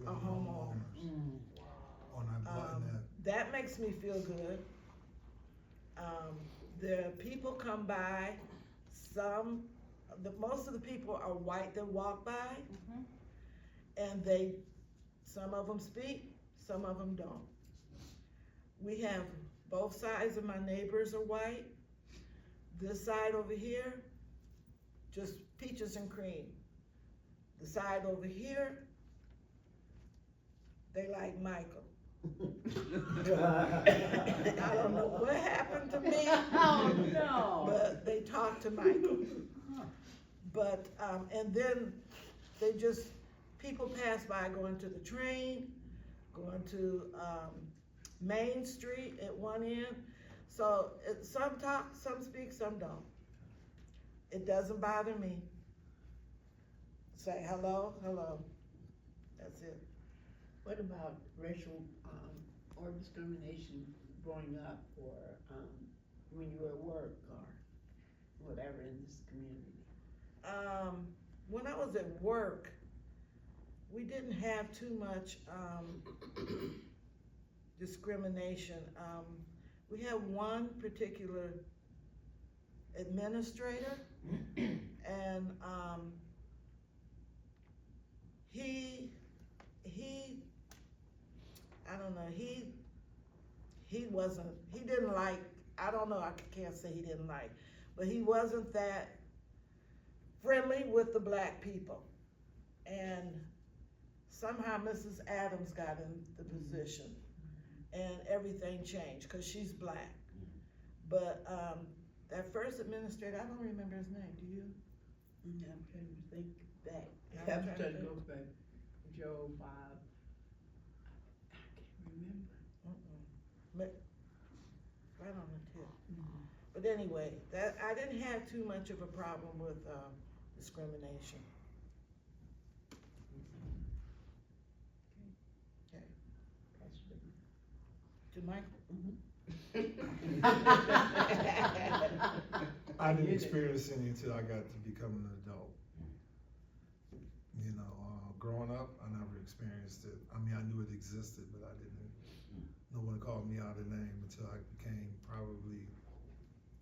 homeowners. On that button That makes me feel good. The people come by, most of the people are white that walk by, and some of them speak, some of them don't. We have both sides of my neighbors are white. This side over here, just peaches and cream. The side over here, they like Michael. I don't know what happened to me. Oh, no. But they talk to Michael. But, and then people pass by going to the train, going to Main Street at one end. So some talk, some speak, some don't. It doesn't bother me. Say hello, hello. That's it. What about racial or discrimination growing up, or when you were at work or whatever in this community? When I was at work, we didn't have too much discrimination. We had one particular administrator, and he I don't know, he didn't like, I don't know, I can't say he didn't like, but he wasn't that friendly with the black people. And somehow Mrs. Adams got in the position and everything changed because she's black. But that first administrator, I don't remember his name, do you? Yeah, I'm trying to think back. I'm I'm trying to trying to go back. Joe, Bob. I can't remember. But right on the tip. But anyway, I didn't have too much of a problem with discrimination. Okay. To Michael? I didn't experience any until I got to become an adult. You know, growing up, I never experienced it. I mean, I knew it existed, but I didn't. No one called me out a name until I became probably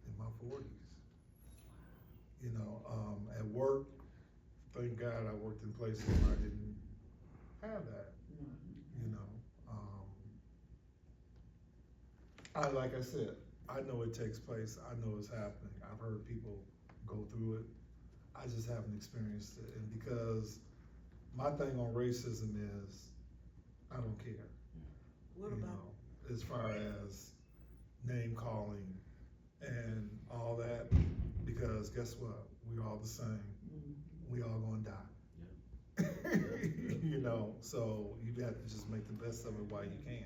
in my 40s. You know, at work, thank God I worked in places where I didn't have that. You know, like I said, I know it takes place. I know it's happening. I've heard people go through it. I just haven't experienced it. And because my thing on racism is, I don't care. What You about? know, as far as name calling and all that, because guess what? We're all the same. we all gonna die. You know, so you have to just make the best of it while you can.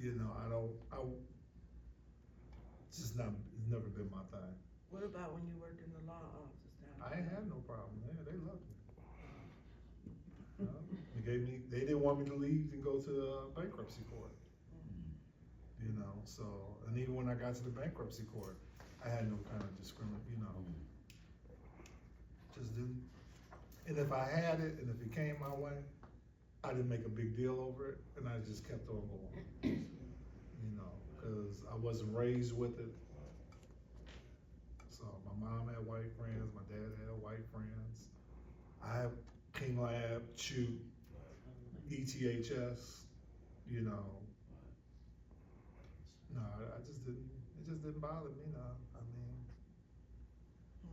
You know, it's never been my thing. What about when you worked in the law office down I ain't had no problem there, they loved me. You know, they didn't want me to leave and go to bankruptcy court. You know, so, and even when I got to the bankruptcy court, I had no kind of discrimination, you know. Just didn't. And if I had it, and if it came my way, I didn't make a big deal over it, and I just kept on going. You know, because I wasn't raised with it. So my mom had white friends, my dad had white friends. I have King Lab, CHU, ETHS, you know. No, it just didn't bother me, no. I mean,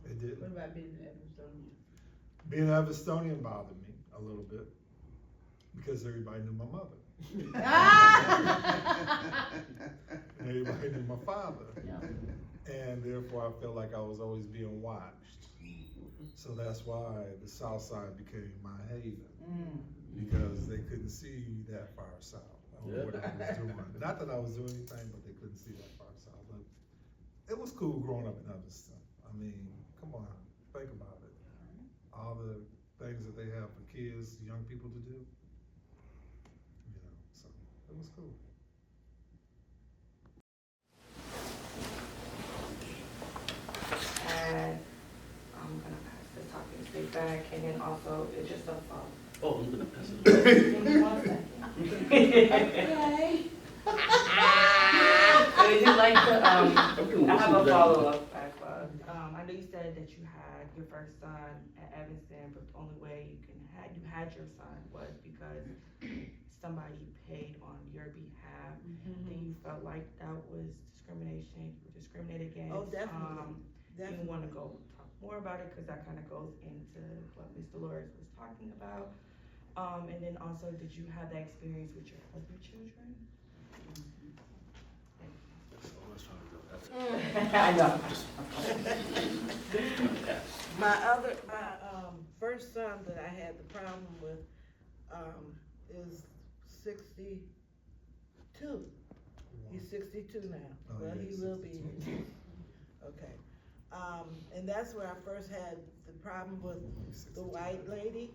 it didn't. What about being an Everstonian? Being an Everstonian bothered me a little bit because everybody knew my mother. Everybody knew my father. And therefore I felt like I was always being watched. So that's why the South Side became my haven, because they couldn't see that far south. What I was doing. Not that I was doing anything, but they couldn't see that far south. But it was cool growing up in Evanston. I mean, come on, think about it. All the things that they have for kids, young people to do. You know, so it was cool. And I'm gonna pass the talking stick back, and then also it's just a phone. Oh, I'm gonna pass it. Give me 1 second. Okay. Would you like to, I have a follow-up, Pascal. I know you said that you had your first son at Evanston, but the only way you had your son was because somebody paid on your behalf. And you felt like that was discrimination, you were discriminated against. Oh, definitely. Do you want to go talk more about it? Because that kind of goes into what Ms. Dolores was talking about. And then also, did you have that experience with your other children? I know. My first son that I had the problem with, is 62. He's 62 now. Oh, Well, yeah, he will be. 62. Okay. And that's where I first had the problem with the white lady.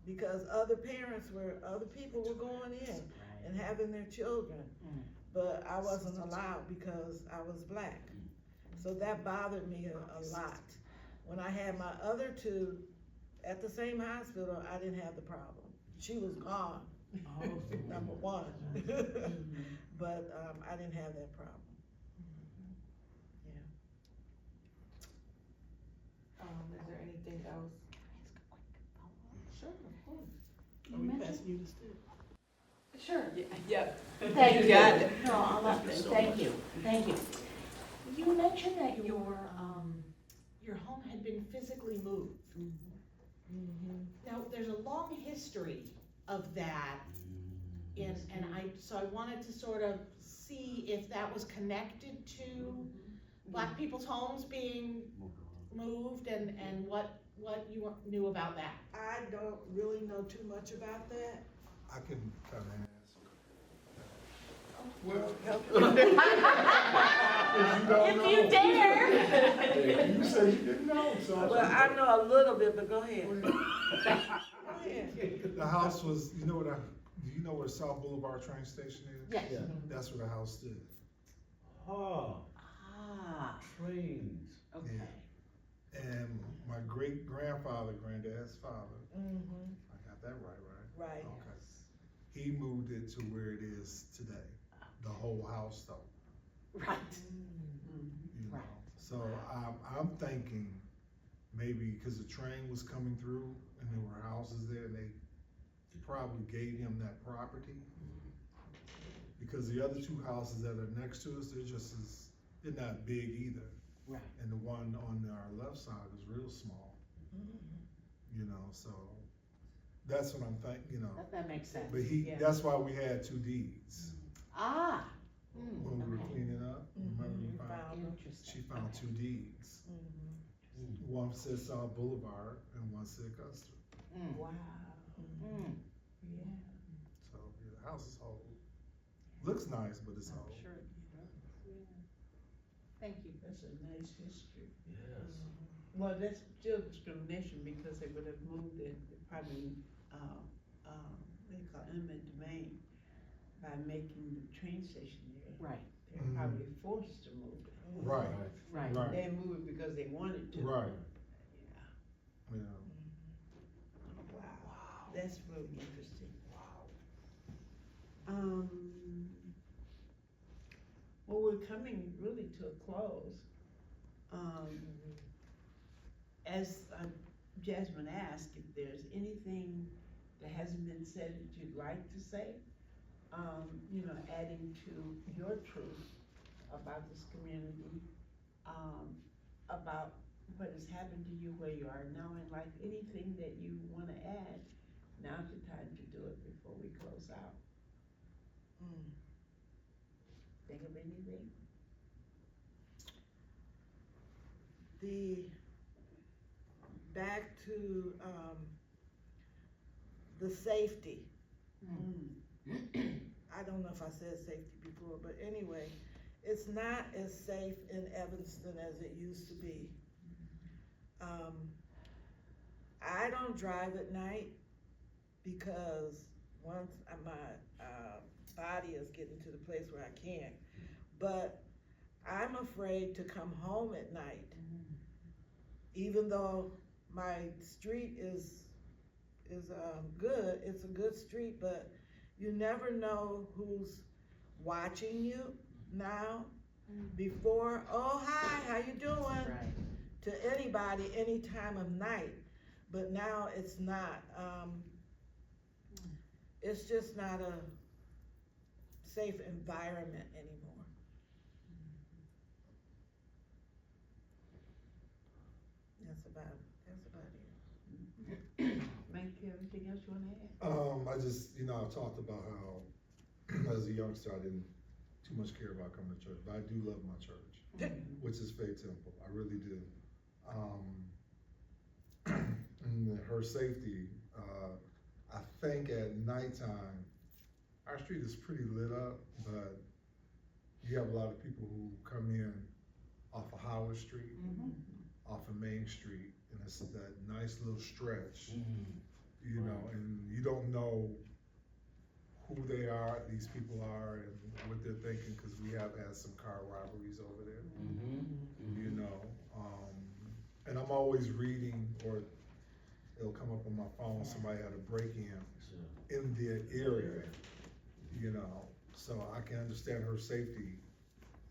Because other people were going in and having their children. But I wasn't allowed because I was black. So that bothered me a lot. When I had my other two at the same hospital, I didn't have the problem. She was gone, number one. But I didn't have that problem. Yeah. Is there anything else? Sure, of course. Are we passing you the stick? Sure. Yeah. Thank you. got it. No, thank you. You mentioned that your home had been physically moved. Now, there's a long history of that, so I wanted to sort of see if that was connected to Black people's homes being moved and what you knew about that. I don't really know too much about that. I can kind of answer. Well, If you dare. You said you didn't know, so. Well, I know a little bit, but go ahead. Go ahead. The house was, do you know where South Boulevard train station is? Yes. Yeah. That's where the house stood. Ah, Ah, trains. okay. And my granddad's father, Mm-hmm. I got that right? Right. Okay. He moved it to where it is today, the whole house though, Right. you know? Right. So I'm thinking maybe because the train was coming through and there were houses there and they probably gave him that property. Because the other two houses that are next to us, they're not big either. Right. And the one on our left side is real small, you know, so that's what I'm thinking, That makes sense. But Yeah. that's why we had two deeds. Ah. When we were Okay. cleaning up, remember You found them. she found two deeds. Mm-hmm. One said South Boulevard and one said Custer. Wow. Yeah. So, yeah, the house is old. Looks nice, but it's old. Sure. Thank you. That's a nice history. Yes. Well, that's still discrimination because they would have moved it probably, they call it eminent domain by making the train station there. Right, They're probably forced to move it. Right, right. right, They moved it because they wanted to. right, Yeah. yeah. Wow. That's really interesting. Well, we're coming really to a close. As Jasmine asked, if there's anything that hasn't been said that you'd like to say, adding to your truth about this community, about what has happened to you where you are now in life, anything that you want to add, now's the time to do it before we close out. Think of anything? Back to, the safety. I don't know if I said safety before, but anyway, it's not as safe in Evanston as it used to be. I don't drive at night because once my body is getting to the place where I can't, but I'm afraid to come home at night, even though my street is good. It's a good street, but you never know who's watching you now. Before, oh hi, how you doing? Right. To anybody, any time of night. But now it's not. It's just not a safe environment anymore. That's about it. Mike, you have anything else you want to add? I just, I talked about how, as a youngster, I didn't too much care about coming to church, but I do love my church, which is Faith Temple. I really do. And her safety, I think at nighttime, our street is pretty lit up, but you have a lot of people who come in off of Howard Street, off of Main Street, and it's that nice little stretch, and you don't know who they are, these people are, and what they're thinking, because we have had some car robberies over there, and I'm always reading, or it'll come up on my phone, somebody had a break-in their area, so I can understand her safety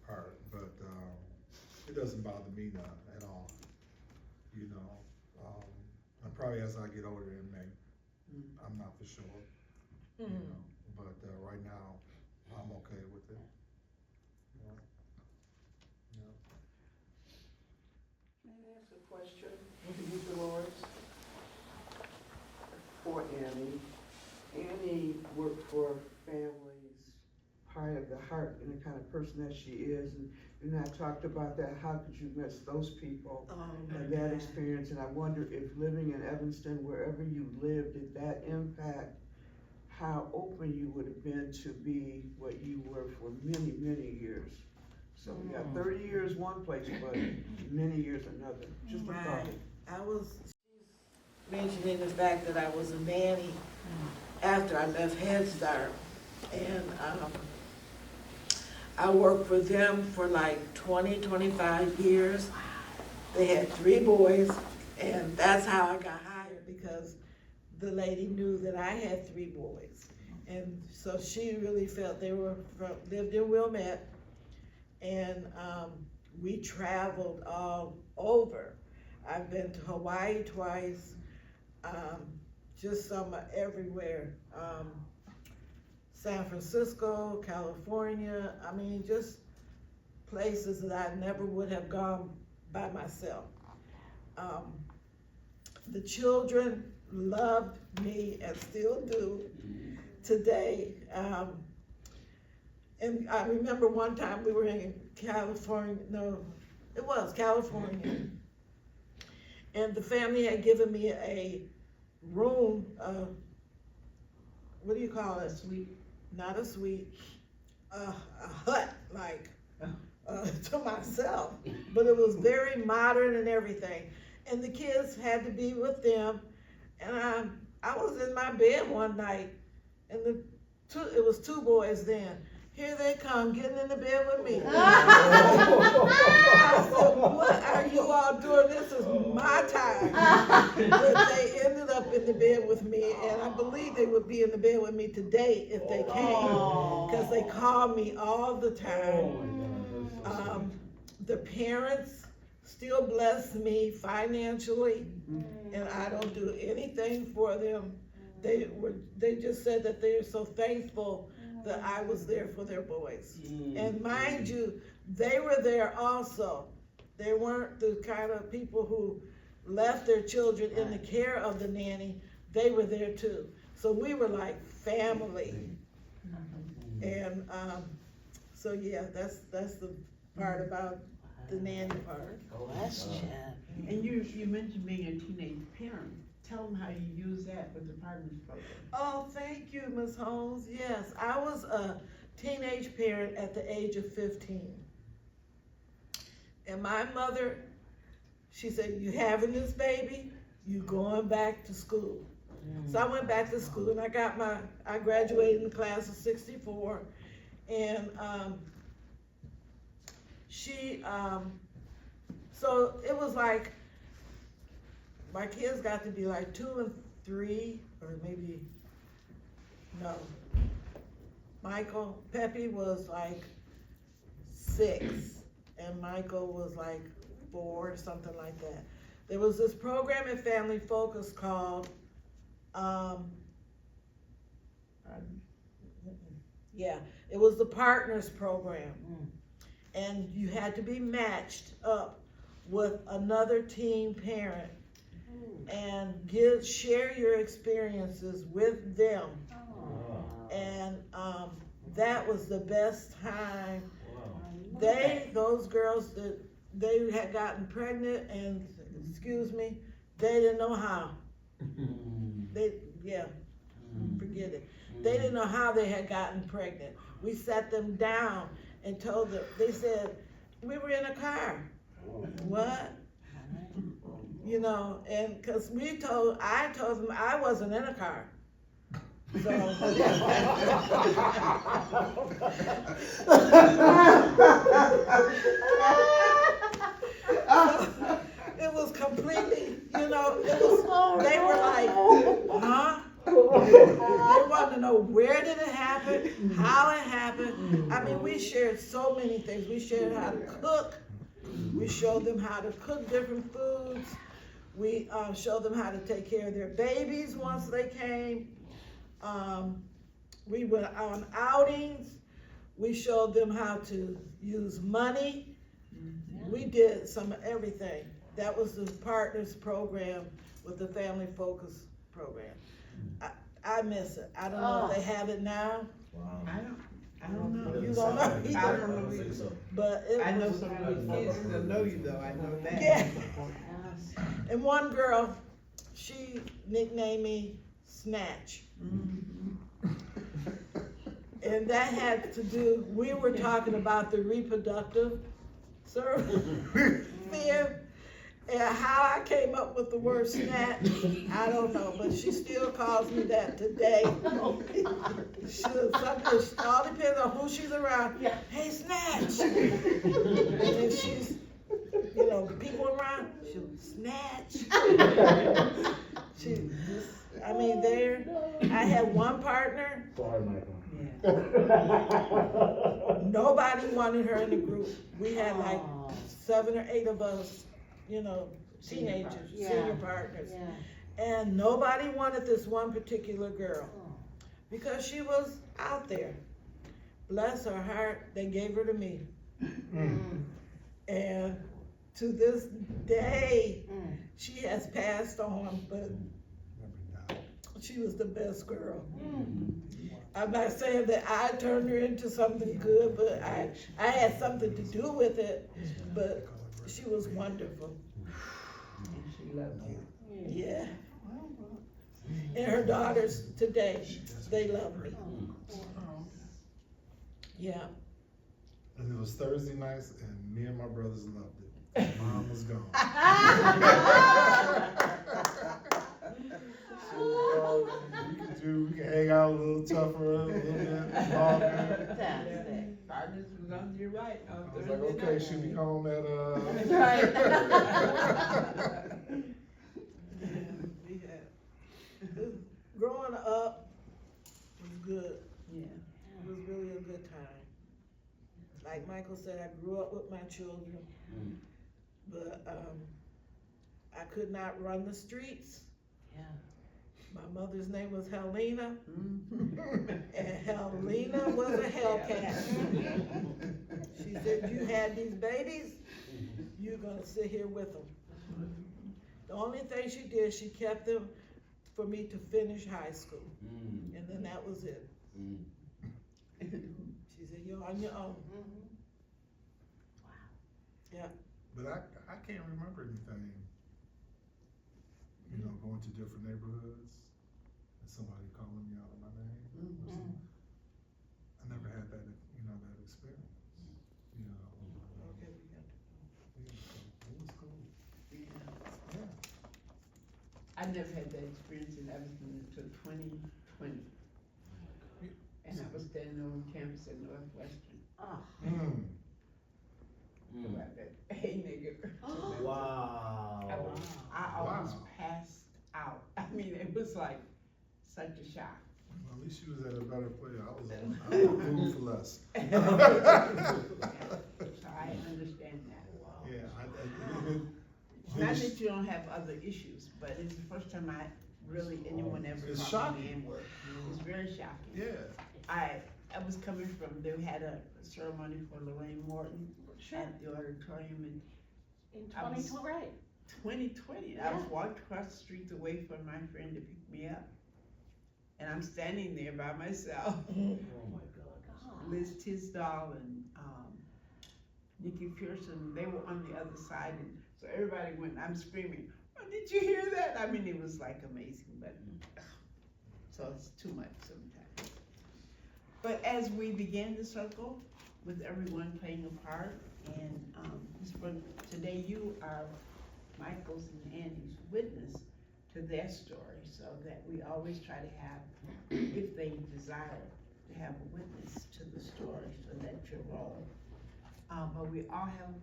part, but it doesn't bother me none at all, and probably as I get older, it may, I'm not for sure, but right now, I'm okay with it. May I ask a question, Dolores? For Annie. Annie worked for families, part of the heart and the kind of person that she is. And I talked about that, how could you miss those people and that experience? And I wonder if living in Evanston, wherever you lived, did that impact how open you would have been to be what you were for many, many years? So we got 30 years one place, but many years another. Just a thought. She's mentioning the fact that I was a nanny after I left Head Start. And I worked for them for like 20, 25 years. They had 3 boys, and that's how I got hired, because the lady knew that I had 3 boys. And so she really felt they lived in Wilmette, and we traveled all over. I've been to Hawaii twice, just everywhere. San Francisco, California, just places that I never would have gone by myself. The children loved me and still do today. And I remember one time we were in California, And the family had given me a room, what do you call it? Sweet. Not a suite, a hut, like, to myself. But it was very modern and everything. And the kids had to be with them. And I was in my bed one night, and it was 2 boys then. Here they come, getting in the bed with me. I said, what are you all doing? This is my time. But they ended up in the bed with me, and I believe they would be in the bed with me today if they came, because they called me all the time. The parents still bless me financially, and I don't do anything for them. They just said that they're so thankful that I was there for their boys. And mind you, they were there also. They weren't the kind of people who left their children in the care of the nanny. They were there too. So we were like family. And so yeah, that's the part about the nanny part. And you mentioned being a teenage parent. Tell them how you use that with the Partners Program. Oh, thank you, Ms. Holmes. Yes, I was a teenage parent at the age of 15. And my mother, she said, you having this baby, you going back to school. So I went back to school, and I graduated in the class of 64. And so it was like, my kids got to be like 2 and 3, or maybe, no. Peppy was like 6, and Michael was like 4, or something like that. There was this program in Family Focus called, it was the Partners Program. And you had to be matched up with another teen parent and share your experiences with them. And that was the best time. Those girls they had gotten pregnant, and they didn't know how. Forget it. They didn't know how they had gotten pregnant. We sat them down and told them, they said, we were in a car. What? You know, and because I told them I wasn't in a car. So, it was completely, they were like, huh? They wanted to know where did it happen, how it happened. I mean, we shared so many things. We shared how to cook. We showed them how to cook different foods. We showed them how to take care of their babies once they came. We went on outings. We showed them how to use money. We did some of everything. That was the Partners Program with the Family Focus Program. I miss it. I don't know if they have it now. Wow. I don't know. You don't know either. I don't know either. But I know some of these kids that know you though. I know that. Yeah. And one girl, she nicknamed me Snatch. And that had to do, we were talking about the reproductive fear, and how I came up with the word snatch, I don't know, but she still calls me that today. It all depends on who she's around. Hey, Snatch! And if she's, people around, she'll snatch. I had one partner. Sorry, Michael. Nobody wanted her in the group. We had like 7 or 8 of us, teenagers, senior partners. And nobody wanted this one particular girl because she was out there. Bless her heart, they gave her to me. And to this day, she has passed on, but she was the best girl. I'm not saying that I turned her into something good, but I had something to do with it, but she was wonderful. love you. Yeah. And her daughters today, they love me. Yeah. And it was Thursday nights, and me and my brothers loved it. Mom was gone. We can hang out a little tougher, a little bit longer. Partners was on your right. I was like, okay, she'll be home at, We had, growing up was good. Yeah. It was really a good time. Like Michael said, I grew up with my children, but I could not run the streets. Yeah. My mother's name was Helena, and Helena was a Hellcat. She said, you had these babies, you're gonna sit here with them. The only thing she did, she kept them for me to finish high school, and then that was it. She said, you're on your own. Wow. Yeah. But I can't remember anything, you know, going to different neighborhoods and somebody calling me out of my name. Or something. I never had that, you know, that experience, you know. Okay, we got It was cool. Yeah. I never had that experience in Evanston until 2020. And I was standing on campus at Northwestern. About that, hey nigga. Wow. I almost passed out. I mean, it was like such a shock. Well, at least she was at a better place. I was food for less. So I understand that. Yeah, Not that you don't have other issues, but it's the first time anyone ever It's called me shocking. N-word. It was very shocking. yeah. I was coming from, they had a ceremony for Lorraine Morton at the auditorium In I was- 2020, right? in 2020. I was walking across the street to wait for my friend to pick me up. And I'm standing there by myself. Oh my God. Liz Tisdall and Nikki Pearson, they were on the other side, and so everybody went, I'm screaming, oh, did you hear that? I mean, it was like amazing, but, so it's too much sometimes. But as we began the circle, with everyone playing a part, and Ms. Brooke, today you are Michael's and Andy's witness to their story, so that we always try to have, if they desire, to have a witness to the story, so that's your role. But we all have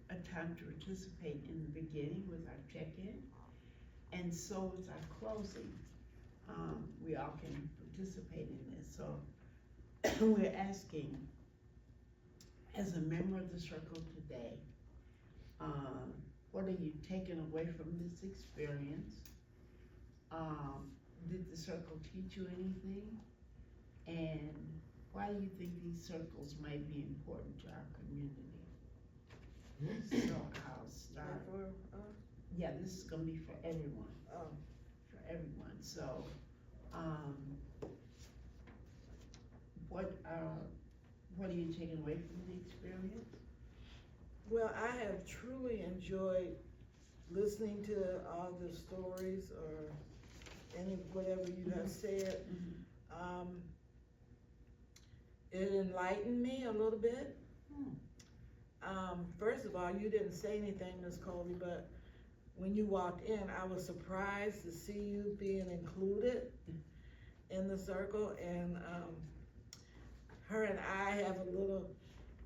a time to participate in the beginning with our check-in, and so with our closing. We all can participate in this, so we're asking, as a member of the circle today, what are you taking away from this experience? Did the circle teach you anything? And why do you think these circles might be important to our community? So I'll start. Yeah, this is gonna be for everyone. For everyone, so, what are you taking away from the experience? Well, I have truly enjoyed listening to all the stories or whatever you have said. It enlightened me a little bit. First of all, you didn't say anything, Ms. Coley, but when you walked in, I was surprised to see you being included in the circle, and her and I have a little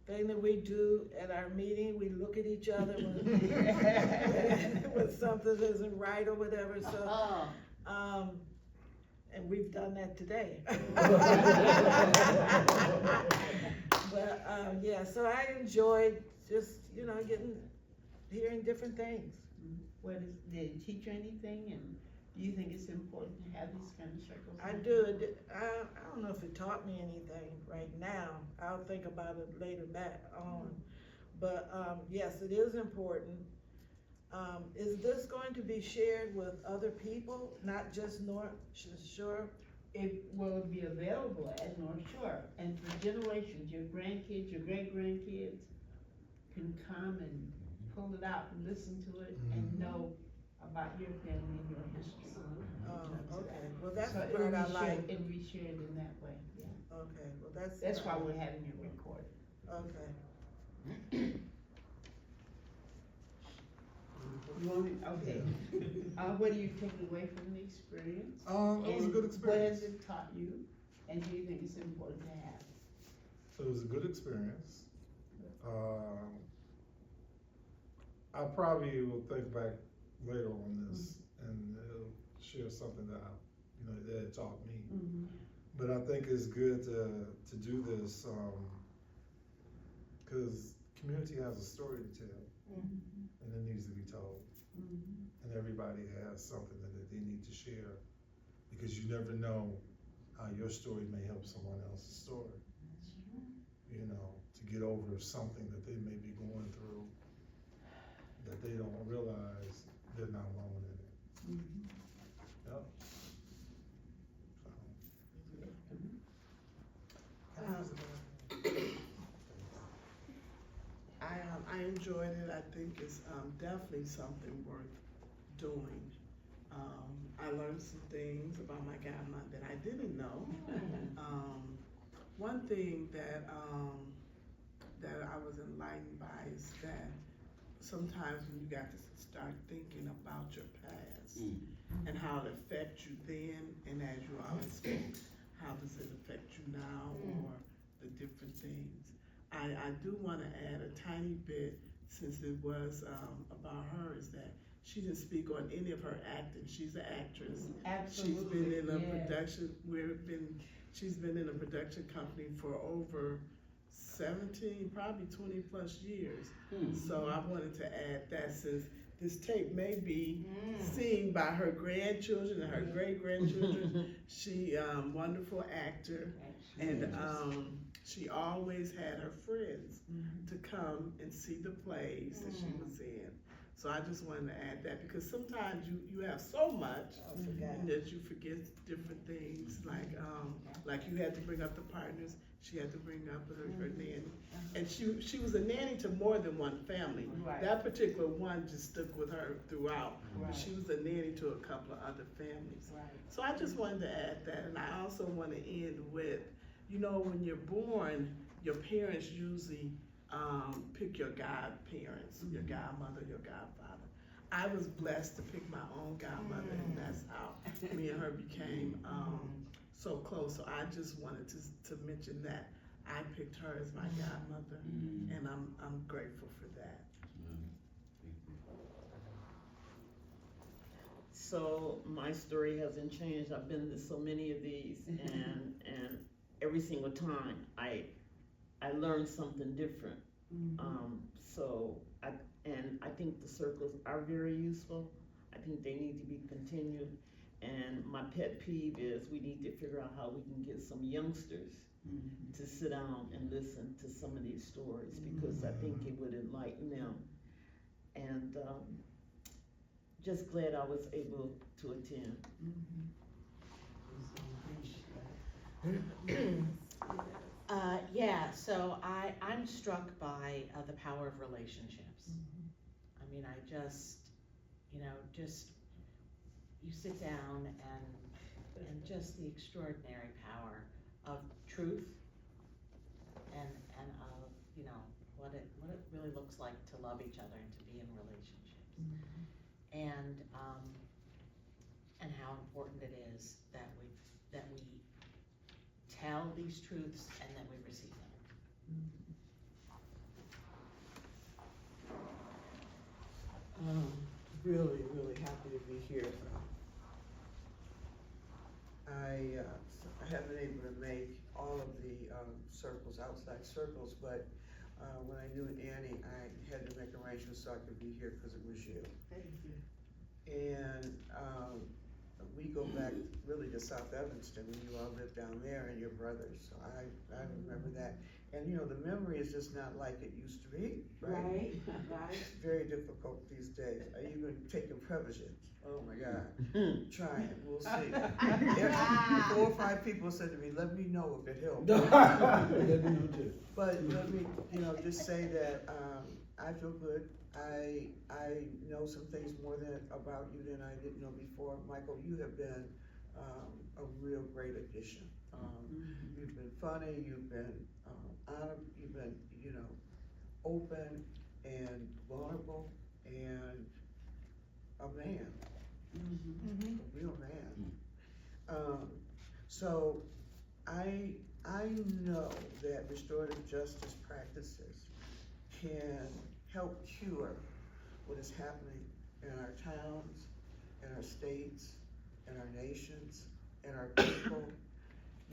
thing that we do at our meeting. We look at each other when something isn't right or whatever, so, and we've done that today. But, yeah, so I enjoyed just, hearing different things. Did it teach you anything, and do you think it's important to have these kind of circles? I do. I don't know if it taught me anything right now. I'll think about it later back on. But, yes, it is important. Is this going to be shared with other people, not just North Shore? It will be available at North Shore, and for generations, your grandkids, your great-grandkids can come and pull it out and listen to it and know about your family and your history. Okay, well, that's the So part I like. it'll be shared in that way, yeah. Okay, well, that's. That's the why part I we're like. having it recorded. Okay. You want me, okay. What do you take away from the experience? It was a And good experience. What has it taught you? And do you think it's important to have? It was a good experience. I probably will think back later on this and share something that that it taught me. But I think it's good to do this because community has a story to tell, and it needs to be told. And everybody has something that they need to share, because you never know how your story may help someone else's story. To get over something that they may be going through, that they don't realize they're not alone in it. Yep. I enjoyed it. I think it's definitely something worth doing. I learned some things about my godmother that I didn't know. One thing that I was enlightened by is that sometimes when you got to start thinking about your past and how it affects you then, and as you always spoke, how does it affect you now, or the different things. I do want to add a tiny bit, since it was about her, is that she didn't speak on any of her acting. She's an actress. Absolutely, She's been in a yeah. production. She's been in a production company for over 17, probably 20 plus years. So I wanted to add that, since this tape may be seen by her grandchildren and her great grandchildren. She wonderful actor, and she always had her friends to come and see the plays that she was in. So I just wanted to add that, because sometimes you have so much that you forget different things, like you had to bring up the partners, she had to bring up her nanny. And she was a nanny to more than one family. Right. That particular one just stuck with her throughout. Right. But she was a nanny to a couple of other families. Right. So I just wanted to add that, and I also want to end with, when you're born, your parents usually pick your godparents, your godmother, your godfather. I was blessed to pick my own godmother, and that's how me and her became so close. So I just wanted to mention that I picked her as my godmother, and I'm grateful for that. So my story hasn't changed. I've been to so many of these, and every single time I learned something different. I think the circles are very useful. I think they need to be continued. And my pet peeve is we need to figure out how we can get some youngsters to sit down and listen to some of these stories, because I think it would enlighten them. And just glad I was able to attend. So I'm struck by the power of relationships. I mean, I just, you sit down and just the extraordinary power of truth and of, what it really looks like to love each other and to be in relationships. And how important it is that we tell these truths and that we receive them. Really, really happy to be here. I haven't been able to make all of the circles, outside circles, but when I knew Annie, I had to make arrangements so I could be here because it was you. Thank you. And we go back really to South Evanston when you all lived down there, and your brothers. So I remember that. And you know, the memory is just not like it used to be, right? Right. It's very difficult these days. I even taking Prevagen. Oh my God. Trying, we'll see. 4 or 5 people said to me, let me know if it helped. Let me know too. But let me, just say that I feel good. I know some things more about you than I didn't know before. Michael, you have been a real great addition. You've been funny, you've been honest, you've been, open and vulnerable and a man, a real man. So I know that restorative justice practices can help cure what is happening in our towns, in our states, in our nations, in our people.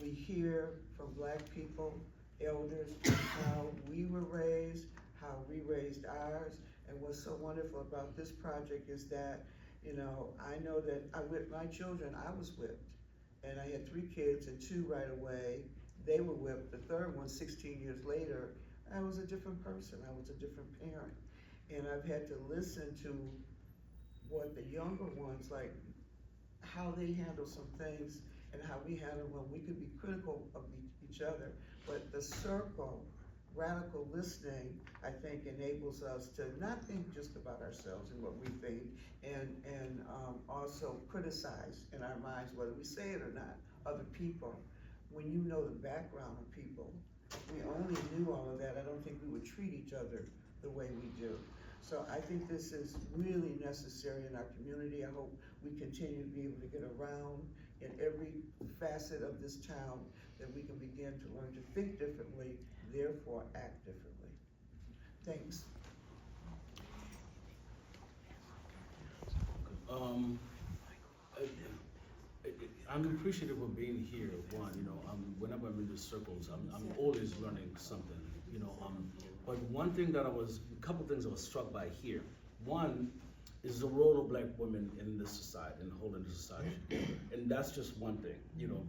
We hear from Black people, elders, how we were raised, how we raised ours, and what's so wonderful about this project is that, I know that I whipped my children, I was whipped. And I had 3 kids and 2 right away, they were whipped. The third one, 16 years later, I was a different person, I was a different parent. And I've had to listen to what the younger ones, like how they handle some things and how we handle when we could be critical of each other. But the circle, radical listening, I think enables us to not think just about ourselves and what we think, and also criticize in our minds, whether we say it or not, other people. When you know the background of people, we only knew all of that, I don't think we would treat each other the way we do. So I think this is really necessary in our community. I hope we continue to be able to get around in every facet of this town, that we can begin to learn to think differently, therefore act differently. Thanks. I'm appreciative of being here. One, whenever I'm in the circles, I'm always learning something. But one thing that a couple things I was struck by here. One is the role of Black women in this society and holding the society together, and that's just one thing.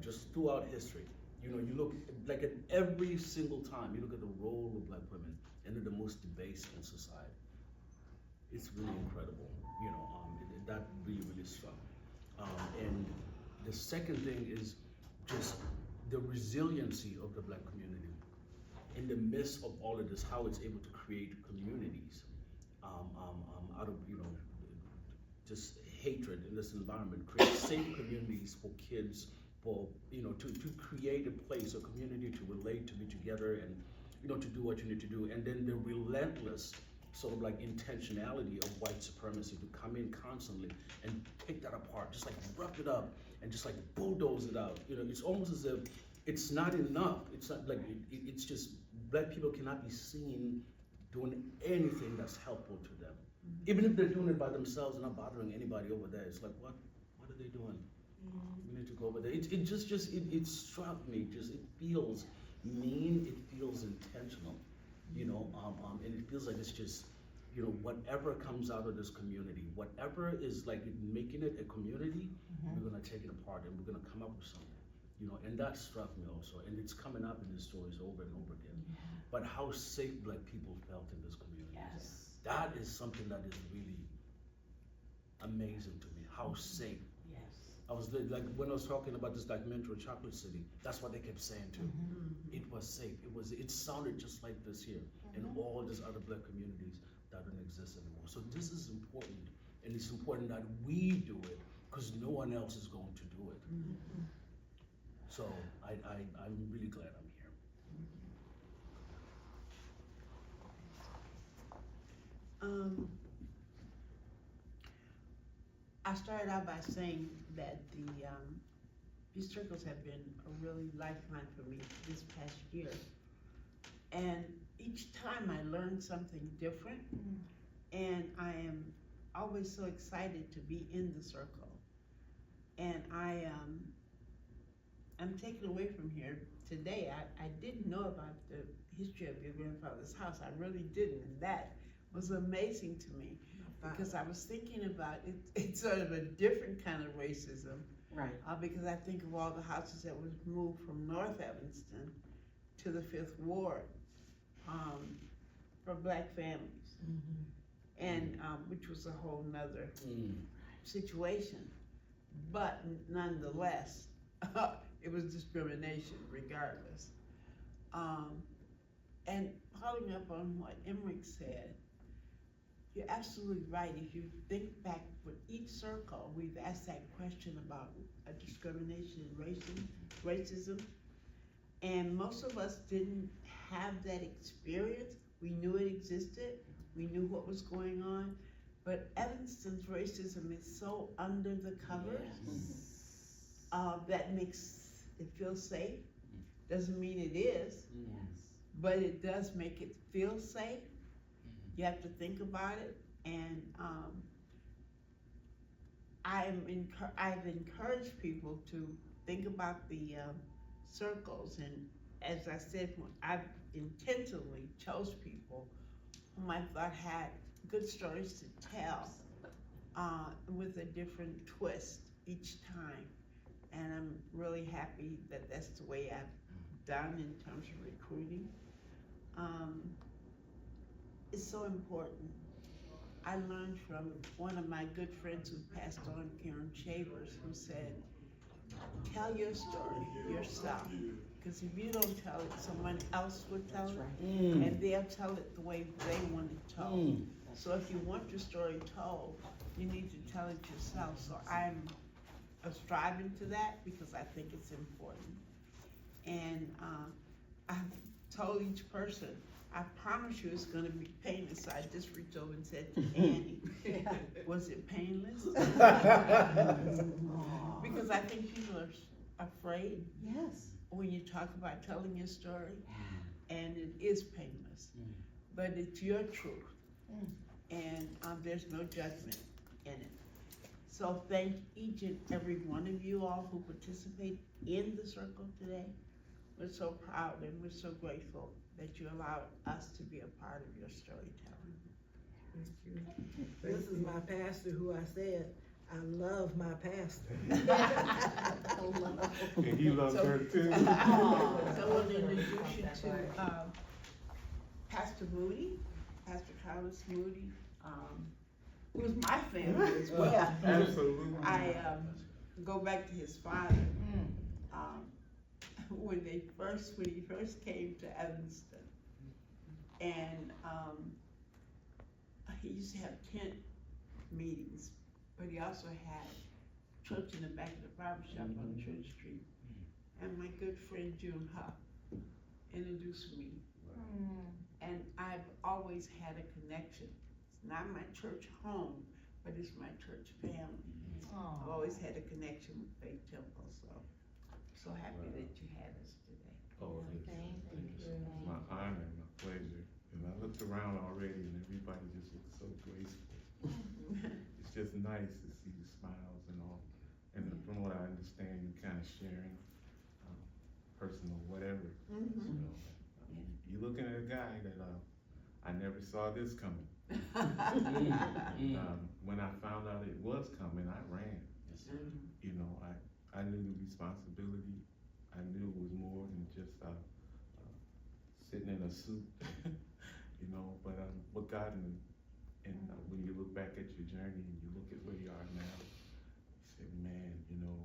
Just throughout history. You look like at every single time you look at the role of Black women, and they're the most debased in society. It's really incredible. That really struck me. And the second thing is just the resiliency of the Black community in the midst of all of this, how it's able to create communities out of just hatred in this environment, create safe communities for kids, for to create a place, a community to relate, to be together, and to do what you need to do, and then the relentless sort of like intentionality of white supremacy to come in constantly and pick that apart, just like rough it up and just like bulldoze it out. It's almost as if it's not enough. It's not like it's just Black people cannot be seen doing anything that's helpful to them, even if they're doing it by themselves and not bothering anybody over there. It's like, what are they doing? We need to go over there. It struck me. It feels mean. It feels intentional. And it feels like it's just, whatever comes out of this community, whatever is like making it a community, we're gonna take it apart and we're gonna come up with something, and that struck me also, and it's coming up in the stories over and over again. But how safe Black people felt in this community. Yes. That is something that is really amazing to me, how safe. Yes. I was like, when I was talking about this documentary, Chocolate City, that's what they kept saying too. It was safe. It sounded just like this here in all these other Black communities that don't exist anymore. So this is important, and it's important that we do it because no one else is going to do it. So I'm really glad I'm here. I started out by saying that these circles have been a really lifeline for me this past year. And each time I learned something different, and I am always so excited to be in the circle. And I'm taken away from here today. I didn't know about the history of your grandfather's house. I really didn't, and that was amazing to me, because I was thinking about it. It's sort of a different kind of racism, Right. because I think of all the houses that was moved from North Evanston to the 5th Ward, for black families. And, which was a whole nother situation. But nonetheless, it was discrimination regardless. And following up on what Emmerich said, you're absolutely right. If you think back for each circle, we've asked that question about discrimination and racism. And most of us didn't have that experience. We knew it existed. We knew what was going on. But Evanston's racism is so under the covers that makes it feel safe. Doesn't mean it is, but it does make it feel safe. You have to think about it. And I've encouraged people to think about the circles, and as I said, I intentionally chose people whom I thought had good stories to tell with a different twist each time. And I'm really happy that that's the way I've done in terms of recruiting. It's so important. I learned from one of my good friends who passed on, Karen Shavers, who said, tell your story yourself, because if you don't tell it, someone else will tell it, and they'll tell it the way they want it told. So if you want your story told, you need to tell it yourself. So I'm striving to that because I think it's important. And I've told each person, I promise you it's gonna be painless. So I just reached over and said to Annie, was it painless? Because I think people are afraid when you talk about telling your story, and it is painless, but it's your truth, and there's no judgment in it. So thank each and every one of you all who participate in the circle today. We're so proud and we're so grateful that you allowed us to be a part of your storytelling. Thank you. This is my pastor who I said, I love my pastor. And he loves her too. So we'll introduce you to Pastor Moody, Pastor Carlos Moody, who was my family as well. Absolutely. I go back to his father. When he first came to Evanston, and he used to have tent meetings, but he also had church in the back of the barber shop on Church Street. And my good friend June Huff introduced me. And I've always had a connection. It's not my church home, but it's my church family. I've always had a connection with Faith Temple, so happy that you had us today. Oh, Thank you. it's my honor and my pleasure. And I looked around already and everybody just looks so graceful. It's just nice to see the smiles and all. And from what I understand, you kind of sharing personal whatever. You know, you're looking at a guy that I never saw this coming. And, when I found out it was coming, I ran. You know, I knew the responsibility. I knew it was more than just sitting in a suit, you know. But what God, and when you look back at your journey and you look at where you are now, you say, man, you know,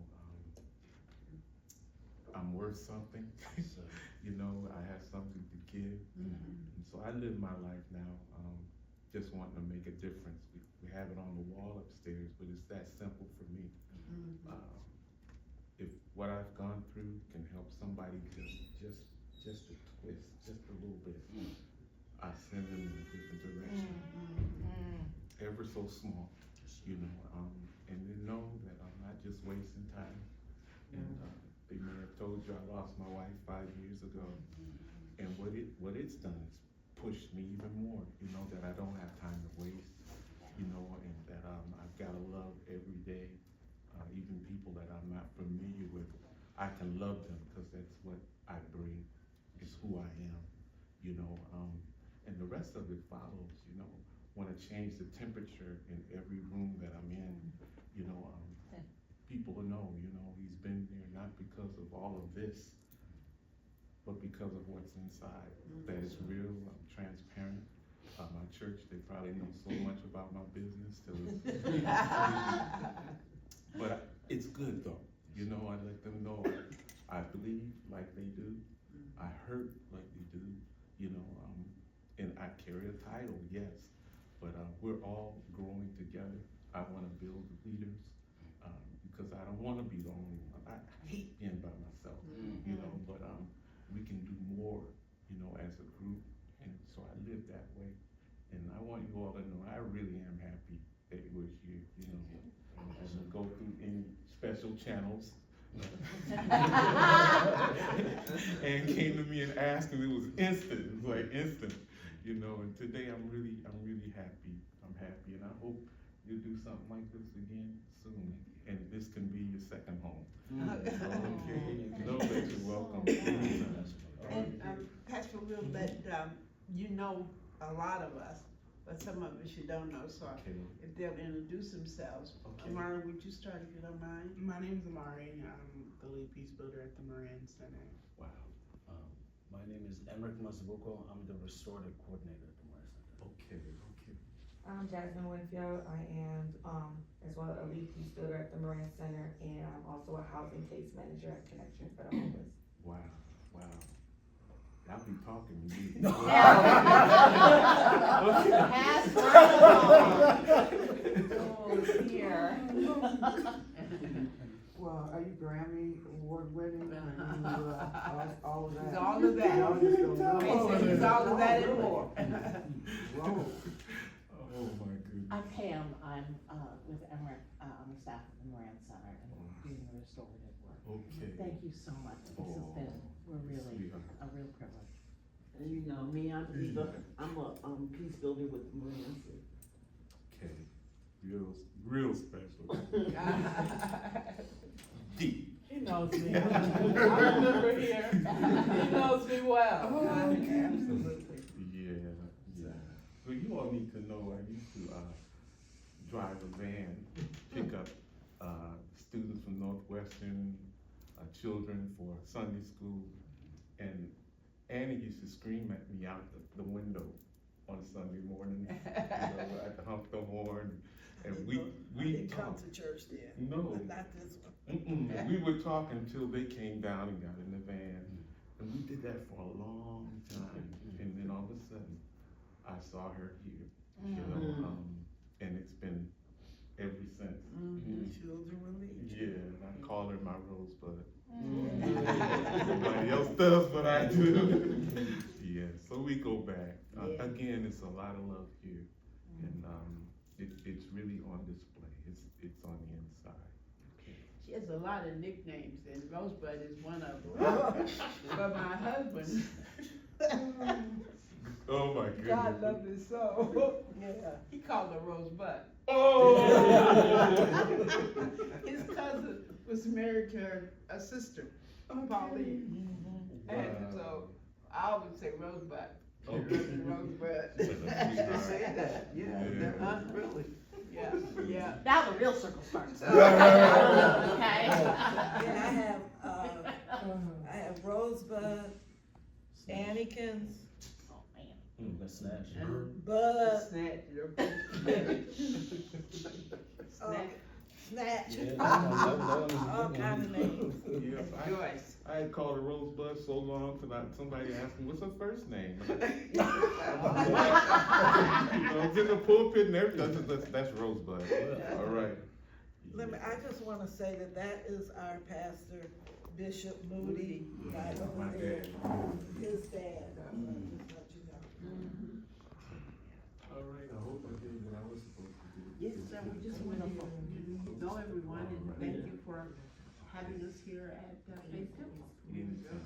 I'm worth something. You know, I have something to give. And so I live my life now, just wanting to make a difference. We have it on the wall upstairs, but it's that simple for me. If what I've gone through can help somebody just a twist, just a little bit, I send them in a different direction. Ever so small, you know, and they know that I'm not just wasting time. And they may have told you I lost my wife 5 years ago, and what it's done is pushed me even more, you know, that I don't have time to waste, you know, and that I've got to love every day. Even people that I'm not familiar with, I can love them because that's what I bring, is who I am, you know, and the rest of it follows, you know. Want to change the temperature in every room that I'm in, you know, people know, you know, he's been there not because of all of this, but because of what's inside. That is real, I'm transparent. My church, they probably know so much about my business till it's but it's good though. You know, I let them know I believe like they do. I hurt like they do, you know, and I carry a title, yes, but we're all growing together. I want to build leaders because I don't want to be the only one. I hate being by myself, you know, but we can do more, you know, as a group, and so I live that way. And I want you all to know I really am happy that we're here, you know, as we go through any special channels. And came to me and asked, and it was instant. It was like instant, you know. And today I'm really happy. I'm happy, and I hope you'll do something like this again soon, and this can be your second home. Okay, know that you're welcome. And Pastor will let you know a lot of us, but some of us you don't know, so Okay. if they'll introduce themselves. Okay. Amara, would you start if you don't mind? My name's Amari. I'm the lead peace builder at the Moran Center. Wow. My name is Emric Masabuko. I'm the restorative coordinator at the Moran Center. Okay. I'm Jasmine Winfield. I am, as well, a lead peace builder at the Moran Center, and I'm also a housing case manager at Connection for the Homeless. Wow. Y'all be talking to me. Pass round. Oh, dear. Well, are you Grammy award winning? All of that? He's all of that. Y'all just don't know. He's all of that and more. Whoa. Oh my goodness. I'm Pam. I'm with Emric on the staff of the Moran Center and doing the restorative work. Okay. Thank you so much. This has been, we're really a real privilege. And you know me, I'm a peace builder with the Moran Center. Okay. Real special. Deep. He knows me. I remember here. He knows me well. Absolutely. Yeah. So you all need to know I used to drive a van, pick up students from Northwestern, children for Sunday school, and Annie used to scream at me out the window on Sunday morning. You know, I had to honk the horn, and we didn't come to church then. No. Not this one. We would talk until they came down and got in the van, and we did that for a long time. And then all of a sudden, I saw her here, you know, and it's been ever since. Children relieved. Yeah, I call her my rosebud. Nobody else does, but I do. Yeah, so we go back. Again, it's a lot of love here, and it's really on display. It's on the inside. She has a lot of nicknames, and Rosebud is one of them. But my husband, Oh my goodness. God love his soul, Yeah. he called her Rosebud. Oh! His cousin was married to a sister, Pauline, and so I always say Rosebud. Okay. Rosebud. To say that, yeah, really. Yeah. Now the real circle starts. Okay? And I have Rosebud, Annikins, Oh, man. That's Nash. Bud, Snatch. Snatch, Yeah, all kind of names. Yes, Joyce. I had called her Rosebud so long till somebody asked me, what's her first name? You know, it's in the pulpit and everything, that's Rosebud. All right. I just want to say that is our pastor, Bishop Moody, right over My there, dad. his dad. Just let you know. All right, I hope I did what I was supposed to do. Yes, sir, we just want to know everyone and thank you for having us here at Faith Temple. Anytime.